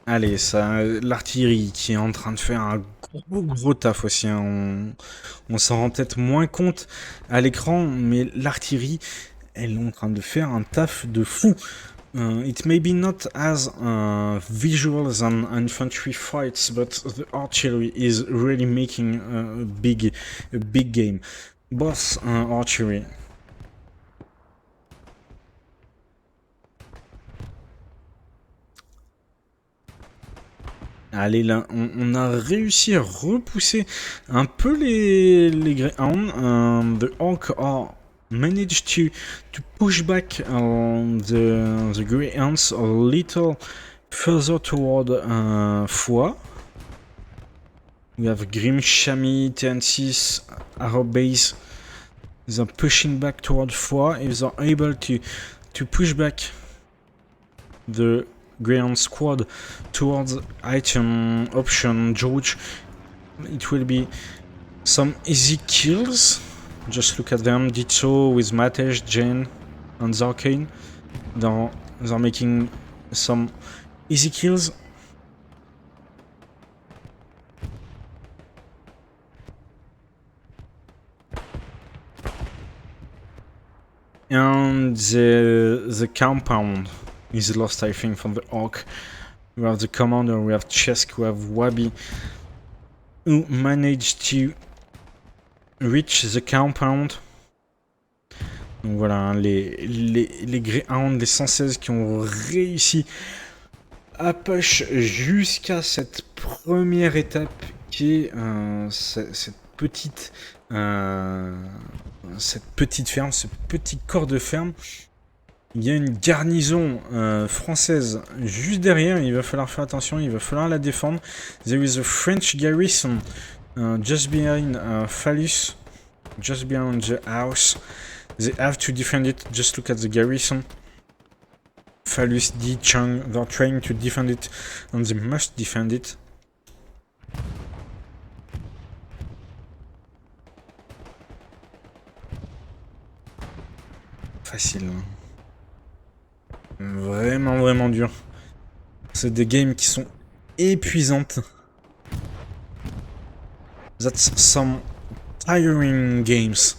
Allez, ça, l'artillerie qui est en train de faire un gros taf aussi. Hein. On s'en rend peut-être moins compte à l'écran, mais l'artillerie, elle est en train de faire un taf de fou. It may be not as visual as an infantry fights, but the artillery is really making a big game. Boss artillery. Allez là, on a réussi à repousser un peu les Greyhounds. The Orc are managed to push back the Greyhounds a little further toward Foix. We have Grim, Shami, TN6, Arrow Base. They're pushing back toward Foix. If they're able to push back the Greyhound squad towards item option George, it will be some easy kills. Just look at them. Ditto with Matej, Jane, and Zarkane. They're making some easy kills. And the compound is lost, I think, from the Orc. We have the commander, we have Chesk, we have Wabi, who managed to reach the compound. Donc voilà, les Greyhounds, les 116 qui ont réussi à push jusqu'à cette première étape qui est cette petite ferme, ce petit corps de ferme. Il y a une garnison française juste derrière, il va falloir faire attention, il va falloir la défendre. There is a French garrison just behind Phallus, just behind the house. They have to defend it, just look at the garrison. Phallus, Di, Chang, they're trying to defend it, and they must defend it. Facile. Vraiment dur. C'est des games qui sont épuisantes. That's some tiring games.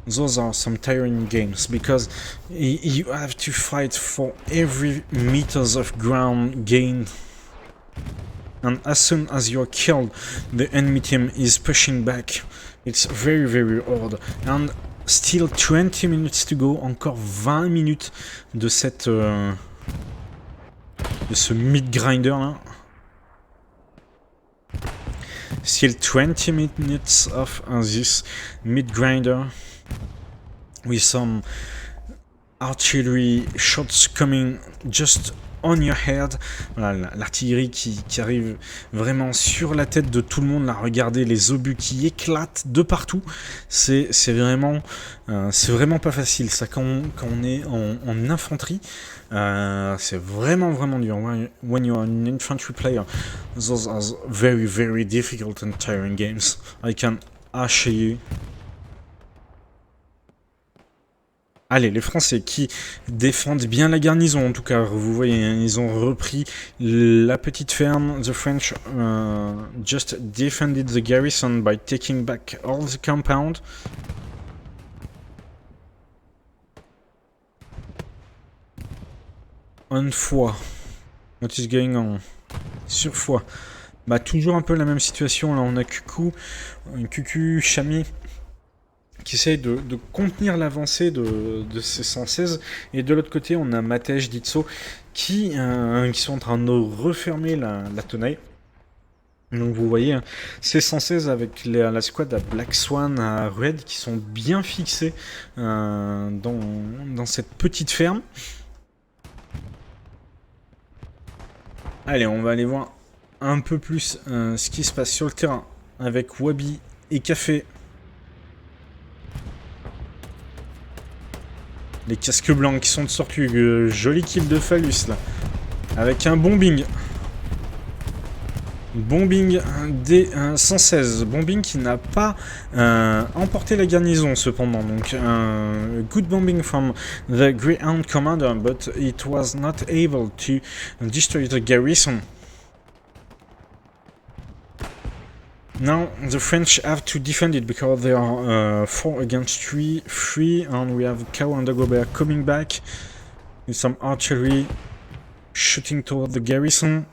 Those are some tiring games because you have to fight for every meters of ground gained. And as soon as you're killed, the enemy team is pushing back. It's very hard. And still 20 minutes to go, encore 20 minutes de cette de ce mid grinder là. Still 20 minutes of this mid grinder with some artillery shots coming just on your head. Voilà, l'artillerie qui arrive vraiment sur la tête de tout le monde. Là, regardez les obus qui éclatent de partout. C'est vraiment pas facile. Ça, quand on est en infanterie, c'est vraiment dur. When you're an infantry player, those are very difficult and tiring games. I can assure you. Allez, les Français qui défendent bien la garnison, en tout cas, vous voyez, ils ont repris la petite ferme. The French just defended the garrison by taking back all the compound. On foi. What is going on? Sur foi. Bah toujours un peu la même situation, là on a Cucu, Chami, qui essaye de contenir l'avancée de ces 116, et de l'autre côté on a Matej, Ditso, qui sont en train de refermer la tenaille. Donc vous voyez, ces 116 avec la squad à Black Swan, à Red, qui sont bien fixés dans cette petite ferme. Allez, on va aller voir un peu plus ce qui se passe sur le terrain avec Wabi et Café. Les casques blancs qui sont de sortie. Joli kill de Phallus là. Avec un bombing. Bombing des 116. Bombing qui n'a pas emporté la garnison cependant. Donc, good bombing from the Greyhound commander, but it was not able to destroy the garrison. Now the French have to defend it because they are 4 against 3, and we have Cow and Dagobert coming back with some artillery shooting toward the garrison.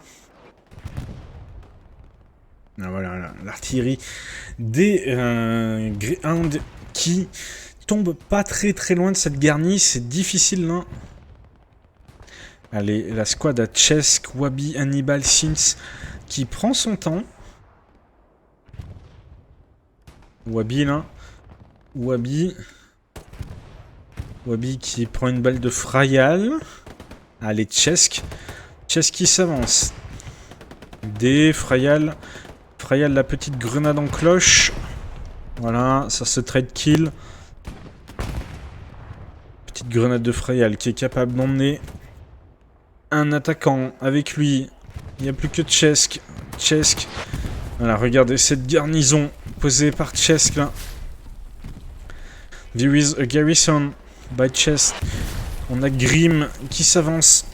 Ah, voilà, l'artillerie des Greyhound qui tombe pas très loin de cette garnie, c'est difficile là. Allez, la squad à Chesk, Wabi, Hannibal, Sins qui prend son temps. Wabi là. Wabi qui prend une balle de Frayal. Allez, Chesk qui s'avance. Des Frayal, la petite grenade en cloche. Voilà, ça se trade kill. Petite grenade de Frayal qui est capable d'emmener un attaquant avec lui. Il n'y a plus que Chesk. Voilà, regardez cette garnison posée par Chesk là. There is a garrison by Chesk. On a Grim qui s'avance.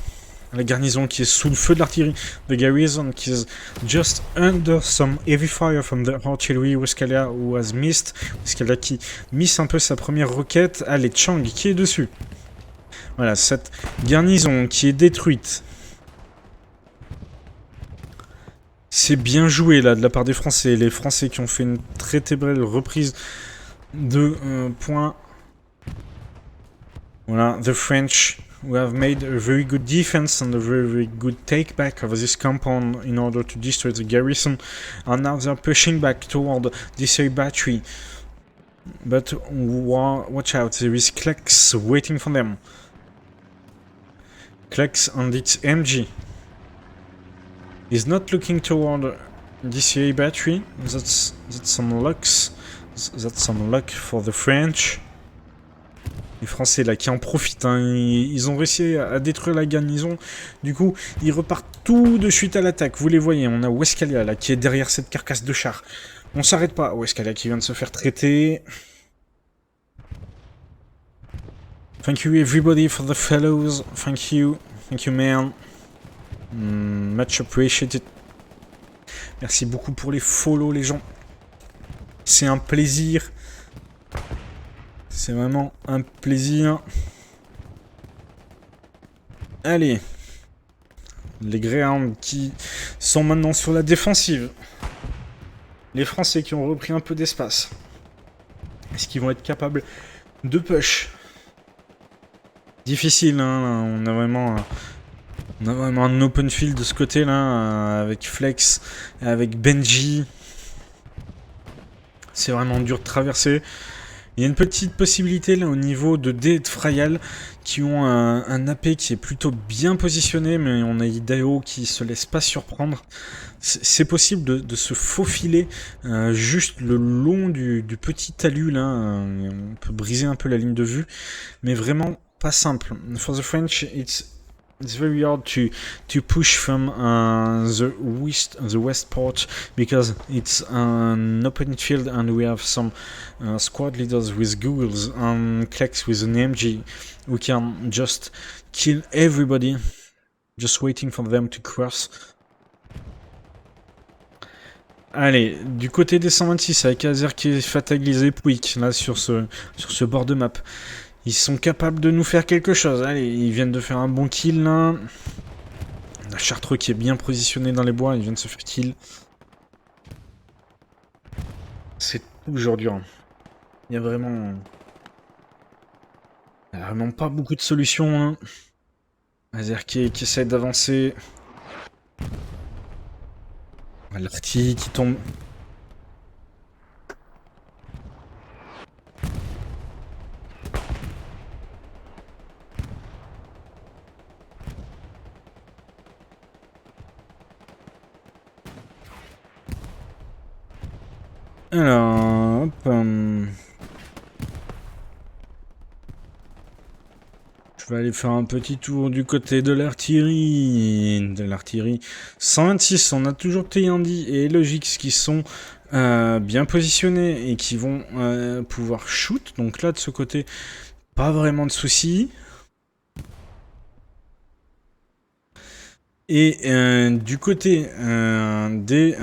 La garnison qui est sous le feu de l'artillerie. The garrison qui is just under some heavy fire from the artillery. Weskalia who has missed. Weskalia qui miss un peu sa première roquette. Allez, Chang qui est dessus. Voilà, cette garnison qui est détruite. C'est bien joué là de la part des Français. Les Français qui ont fait une très belle reprise de points. Voilà, the French who have made a very good defense and a very good take back of this compound in order to destroy the garrison. And now they're pushing back toward this battery. But watch out, there is Klex waiting for them. Klex and its MG is not looking toward DCA battery. That's some luck. That's some luck for the French. Les Français là qui en profitent, hein. Ils ont réussi à détruire la garnison. Du coup, ils repartent tout de suite à l'attaque. Vous les voyez, on a Weskalia là qui est derrière cette carcasse de char. On s'arrête pas. Weskalia qui vient de se faire traiter. Thank you everybody for the fellows. Thank you man. Much appreciated. Merci beaucoup pour les follow les gens. C'est un plaisir. C'est vraiment un plaisir. Allez. Les Greyhounds qui sont maintenant sur la défensive. Les Français qui ont repris un peu d'espace. Est-ce qu'ils vont être capables de push? Difficile, hein. On a vraiment un open field de ce côté-là, avec Flex, avec Benji. C'est vraiment dur de traverser. Il y a une petite possibilité là au niveau de D et de Frayal qui ont un AP qui est plutôt bien positionné, mais on a Hideo qui se laisse pas surprendre. C'est possible de se faufiler juste le long du petit talus là. On peut briser un peu la ligne de vue, mais vraiment pas simple. For the French, it's very hard to push from the west port because it's an open field and we have some squad leaders with googles and Klex with an MG. We can just kill everybody, just waiting for them to cross. Allez, du côté des 126 avec Azer qui est fatalisé Pouic là sur ce bord de map. Ils sont capables de nous faire quelque chose. Allez, ils viennent de faire un bon kill là. On a Chartreux qui est bien positionné dans les bois, il vient de se faire kill. C'est toujours dur. Il y a vraiment... Il n'y a vraiment pas beaucoup de solutions. Hein. Laser qui essaie d'avancer. L'artille qui tombe. Alors, hop. Je vais aller faire un petit tour du côté de l'artillerie. 126, on a toujours Teyandi et Logix qui sont bien positionnés et qui vont pouvoir shoot. Donc là, de ce côté, pas vraiment de soucis. Et du côté des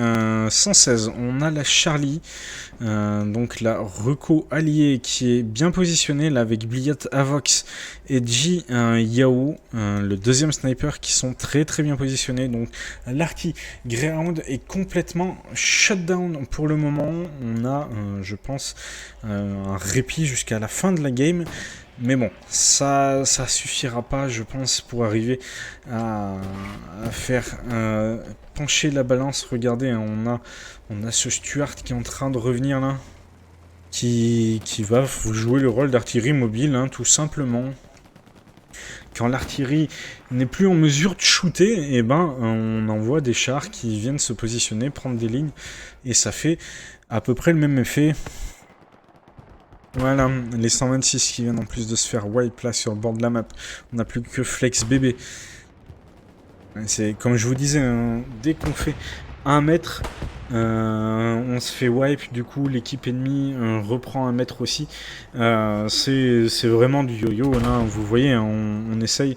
116, on a la Charlie, donc la Reco alliée qui est bien positionnée là avec Bliat Avox et Ji Yao, le deuxième sniper qui sont très très bien positionnés. Donc l'arty Greyhound est complètement shut down pour le moment. On a, je pense, un répit jusqu'à la fin de la game. Mais bon, ça suffira pas, je pense, pour arriver à faire pencher la balance. Regardez, hein, on a ce Stuart qui est en train de revenir là, qui va jouer le rôle d'artillerie mobile, hein, tout simplement. Quand l'artillerie n'est plus en mesure de shooter, et ben, on envoie des chars qui viennent se positionner, prendre des lignes, et ça fait à peu près le même effet. Voilà, les 126 qui viennent en plus de se faire wipe là sur le bord de la map. On n'a plus que Flex bébé. C'est comme je vous disais, hein, dès qu'on fait 1 mètre, on se fait wipe. Du coup, l'équipe ennemie reprend 1 mètre aussi. C'est vraiment du yo-yo. Là, vous voyez, hein, on essaye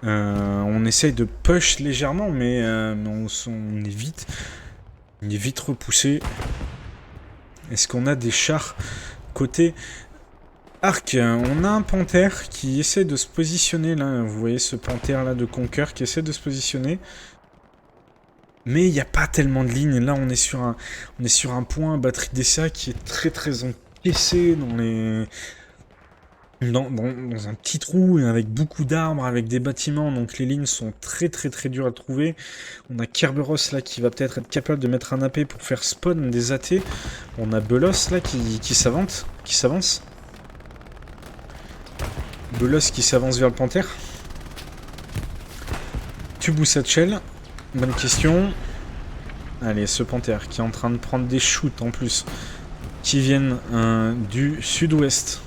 de push légèrement, mais on est vite repoussé. Est-ce qu'on a des chars côté arc? On a un panthère qui essaie de se positionner là. Vous voyez ce panthère là de Conquer qui essaie de se positionner. Mais il n'y a pas tellement de lignes. Là, on est sur un point batterie d'essai qui est très très encaissé dans un petit trou avec beaucoup d'arbres, avec des bâtiments. Donc les lignes sont très très très dures à trouver. On a Kerberos là qui va peut-être être capable de mettre un AP pour faire spawn des AT. On a Belos là qui s'avance. Belos qui s'avance vers le panthère. Tubu Satchel. Bonne question. Allez, ce panthère qui est en train de prendre des shoots en plus. Qui viennent du sud-ouest.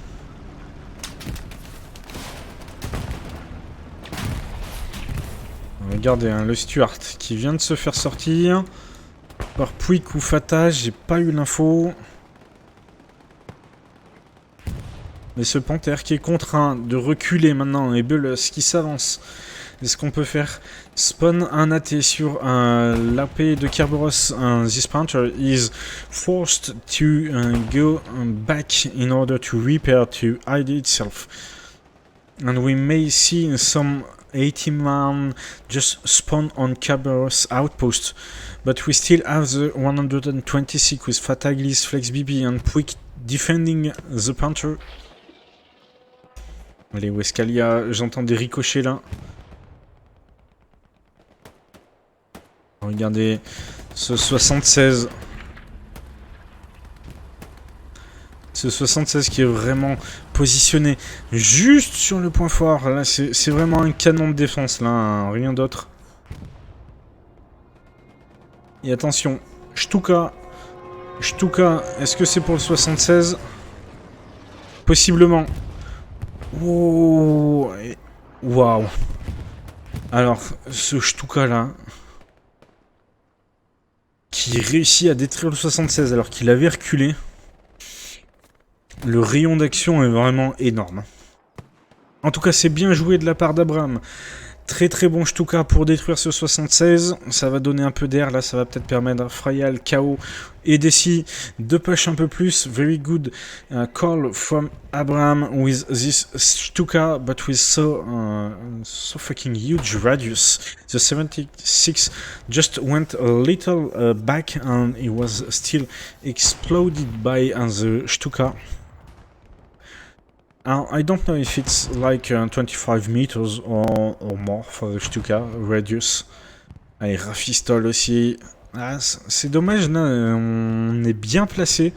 Regardez, hein, le Stuart qui vient de se faire sortir. Par Pouic ou Fata, j'ai pas eu l'info. Mais ce panthère qui est contraint de reculer maintenant et Belos qui s'avance. Est-ce qu'on peut faire spawn un AT sur l'AP de Kerberos? This panther is forced to go back in order to repair to hide itself. And we may see some 80 man just spawn on Kerberos outpost. But we still have the 126 with Fataglis, Flex BB and Pouic defending the panther. Allez, où est-ce qu'il y a? J'entends des ricochets là. Regardez ce 76. Ce 76 qui est vraiment positionné juste sur le point fort. Là, c'est vraiment un canon de défense, là, hein, rien d'autre. Et attention, Stuka, est-ce que c'est pour le 76? Possiblement. Oh, waouh. Alors, ce Stuka là, qui réussit à détruire le 76 alors qu'il avait reculé. Le rayon d'action est vraiment énorme. En tout cas, c'est bien joué de la part d'Abraham. Très très bon Stuka pour détruire ce 76. Ça va donner un peu d'air. Là, ça va peut-être permettre à Frayal, KO et Desi de push un peu plus. Very good call from Abraham with this Stuka, but with so fucking huge radius. The 76 just went a little back and it was still exploded by the Stuka. I don't know if it's like 25 meters or more for the Stuka radius. Allez, Rafistol aussi. Ah, c'est dommage, là, on est bien placé.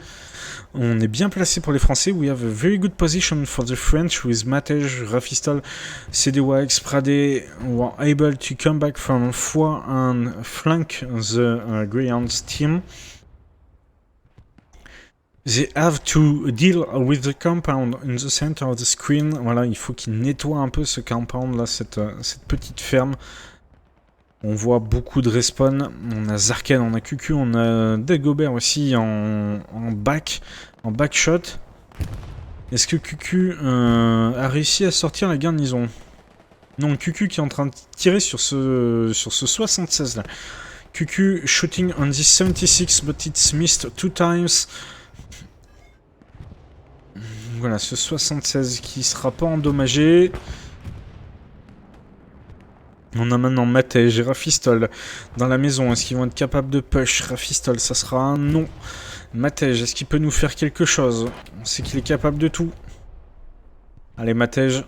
On est bien placé pour les Français. We have a very good position for the French with Matej, Rafistol, CDYX, Prade were able to come back from Foix and flank the Greyhounds team. They have to deal with the compound in the center of the screen. Voilà, il faut qu'ils nettoient un peu ce compound là, cette petite ferme. On voit beaucoup de respawn. On a Zarken, on a QQ, on a Dagobert aussi en backshot. Est-ce que QQ a réussi à sortir la garnison? Non, QQ qui est en train de tirer sur ce 76 là. QQ shooting on this 76 but it's missed 2 times. Voilà, ce 76 qui sera pas endommagé. On a maintenant Matej et Rafistol dans la maison. Est-ce qu'ils vont être capables de push? Rafistol, ça sera un non. Matej, est-ce qu'il peut nous faire quelque chose? On sait qu'il est capable de tout. Allez, Matej.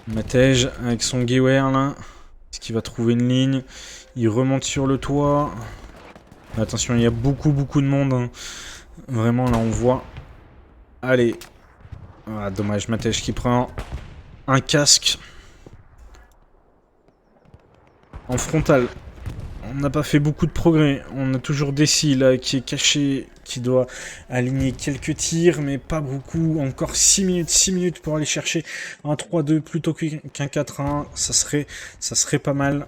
Matej avec son Gewehr là. Est-ce qu'il va trouver une ligne? Il remonte sur le toit. Attention, il y a beaucoup de monde. Hein. Vraiment, là, on voit. Allez. Ah, dommage, Matej qui prend un casque. En frontal. On n'a pas fait beaucoup de progrès. On a toujours Desi, là, qui est caché, qui doit aligner quelques tirs, mais pas beaucoup. Encore 6 minutes pour aller chercher un 3-2 plutôt qu'un 4-1. Ça serait pas mal.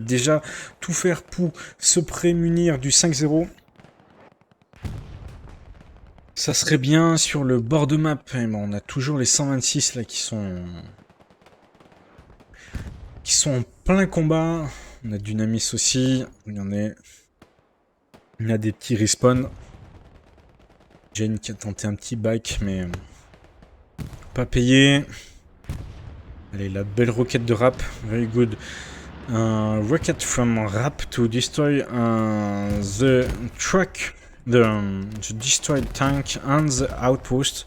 Déjà, tout faire pour se prémunir du 5-0. Ça serait bien sur le bord de map. Et bon, on a toujours les 126 là qui sont en plein combat. On a Dynamis aussi. Il y a des petits respawns. Jane qui a tenté un petit back, mais pas payé. Allez, la belle roquette de Rap. Very good. Rocket from Rap to destroy the truck. The destroyed tank and the outpost.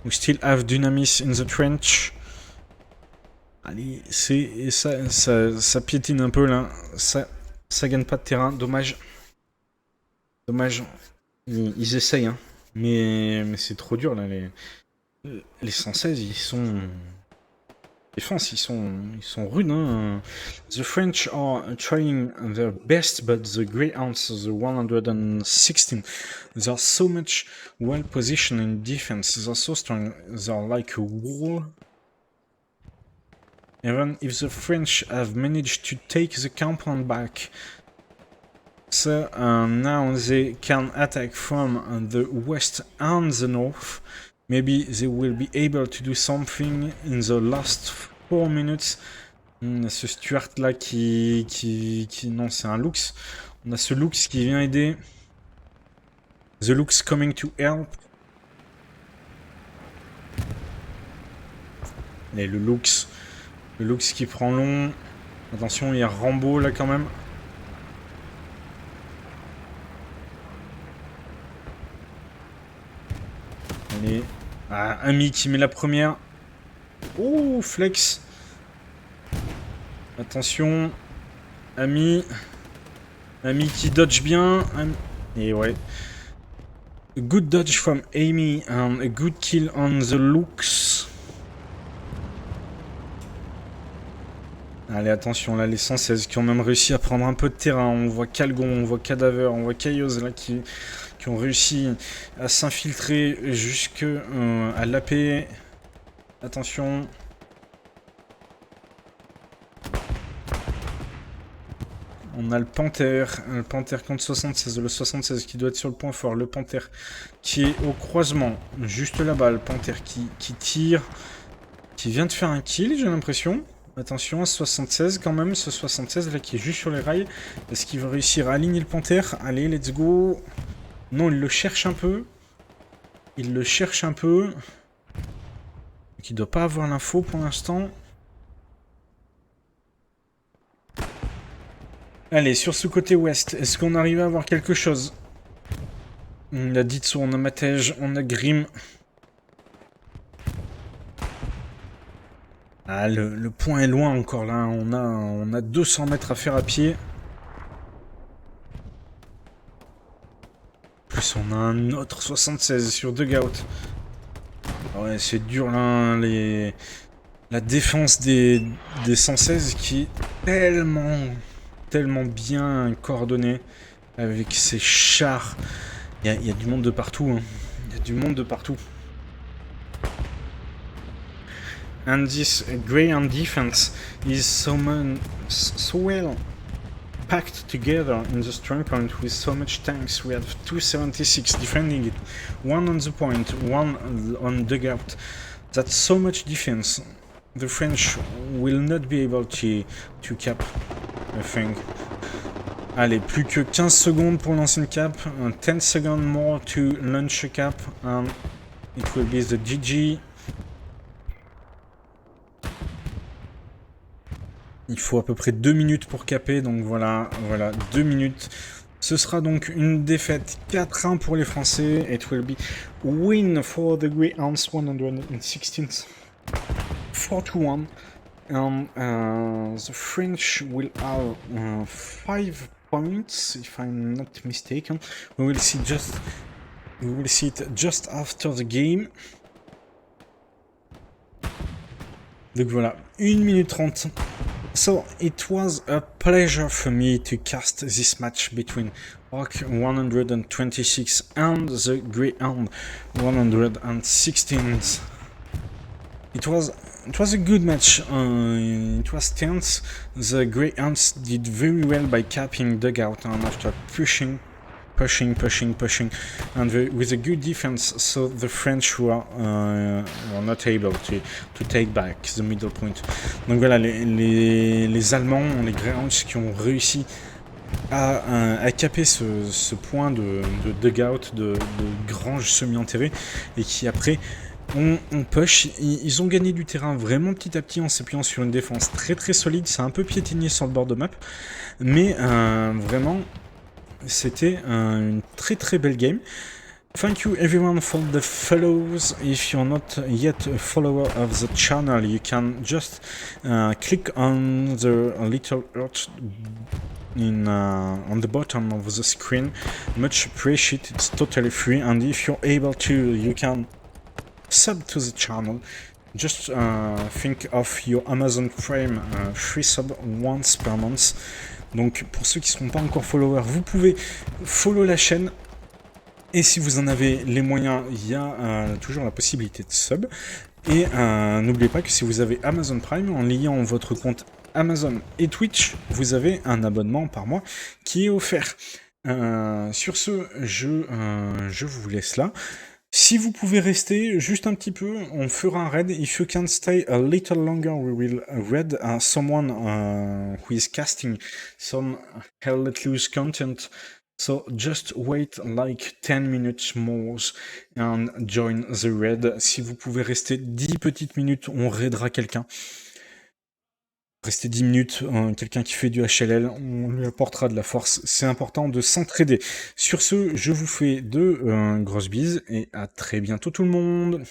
We still have Dynamis in the trench. Allez, ça piétine un peu là. Ça gagne pas de terrain. Dommage. Ils essayent, hein. Mais c'est trop dur là. Les 116, ils sont. Défense, ils sont rudes. Hein. The French are trying their best, but the Greyhounds, the 116, they are so much well positioned in defense. They are so strong. They are like a wall. Even if the French have managed to take the compound back, so now they can attack from the west and the north. Maybe they will be able to do something in the last 4 minutes. On a ce Stuart là qui... Non, c'est un Lux. On a ce Lux qui vient aider. The Lux coming to help. Et le Lux qui prend long. Attention, il y a Rambo là quand même. Allez. Ah, Ami qui met la première. Oh, flex. Attention. Ami qui dodge bien. Et ouais. A good dodge from Amy and a good kill on the Lux. Allez, attention, là, les 116 qui ont même réussi à prendre un peu de terrain. On voit Calgon, on voit Cadaver, on voit Chaos là qui ont réussi à s'infiltrer jusque à l'AP. Attention. On a le Panther contre 76, le 76 qui doit être sur le point fort, le Panther qui est au croisement, juste là-bas, le Panther qui tire. qui vient de faire un kill, j'ai l'impression. Attention à ce 76 quand même, ce 76 là qui est juste sur les rails. Est-ce qu'il va réussir à aligner le panthère? Allez, let's go. Non, il le cherche un peu. Il le cherche un peu. Donc il doit pas avoir l'info pour l'instant. Allez, sur ce côté ouest, est-ce qu'on arrive à avoir quelque chose? On a Ditsu, on a Matej, on a Grim. Ah, le point est loin encore là, on a 200 mètres à faire à pied. En plus on a un autre 76 sur Dugout. Ouais, c'est dur là, la défense des 116 qui est tellement bien coordonnée avec ses chars. Il y a du monde de partout, hein. Il y a du monde de partout. And this Greyhound defense is so well packed together in the strong point with so much tanks. We have 276 defending it, one on the point, one on dugout. That's so much defense. The French will not be able to cap, I think. Allez, plus que 15 secondes pour lancer une cap, 10 seconds more to launch a cap, and it will be the GG. Il faut à peu près 2 minutes pour caper, donc voilà, 2 minutes. Ce sera donc une défaite 4-1 pour les Français. It will be win for the Greyhounds 116th 4-1. And the French will have 5 points, if I'm not mistaken. We will see it just after the game. Donc voilà, 1 minute 30. So it was a pleasure for me to cast this match between Rock 126 and the Greyhound 116. It was a good match. It was tense. The Greyhounds did very well by capping dugout and after pushing, and with a good defense, so the French were not able to take back the middle point. Donc voilà, les Allemands, les Greyhounds qui ont réussi à caper ce point de dugout, de grange semi-enterrée, et qui après on push. Ils ont gagné du terrain vraiment petit à petit en s'appuyant sur une défense très solide. C'est un peu piétiné sur le bord de map, mais vraiment c'était une très belle game. Thank you everyone for the follows. If you're not yet a follower of the channel, you can just click on the little heart on the bottom of the screen. Much appreciated. It's totally free, and if you're able to, you can sub to the channel. Just think of your Amazon Prime free sub once per month. Donc pour ceux qui ne seront pas encore followers, vous pouvez follow la chaîne. Et si vous en avez les moyens, il y a toujours la possibilité de sub. Et n'oubliez pas que si vous avez Amazon Prime, en liant votre compte Amazon et Twitch, vous avez un abonnement par mois qui est offert. Sur ce, je vous laisse là. Si vous pouvez rester juste un petit peu, on fera un raid. If you can stay a little longer, we will raid someone who is casting some Hell Let Loose content. So just wait like 10 minutes more and join the raid. Si vous pouvez rester 10 petites minutes, on raidera quelqu'un. Restez 10 minutes, quelqu'un qui fait du HLL, on lui apportera de la force. C'est important de s'entraider. Sur ce, je vous fais de grosses bises et à très bientôt tout le monde.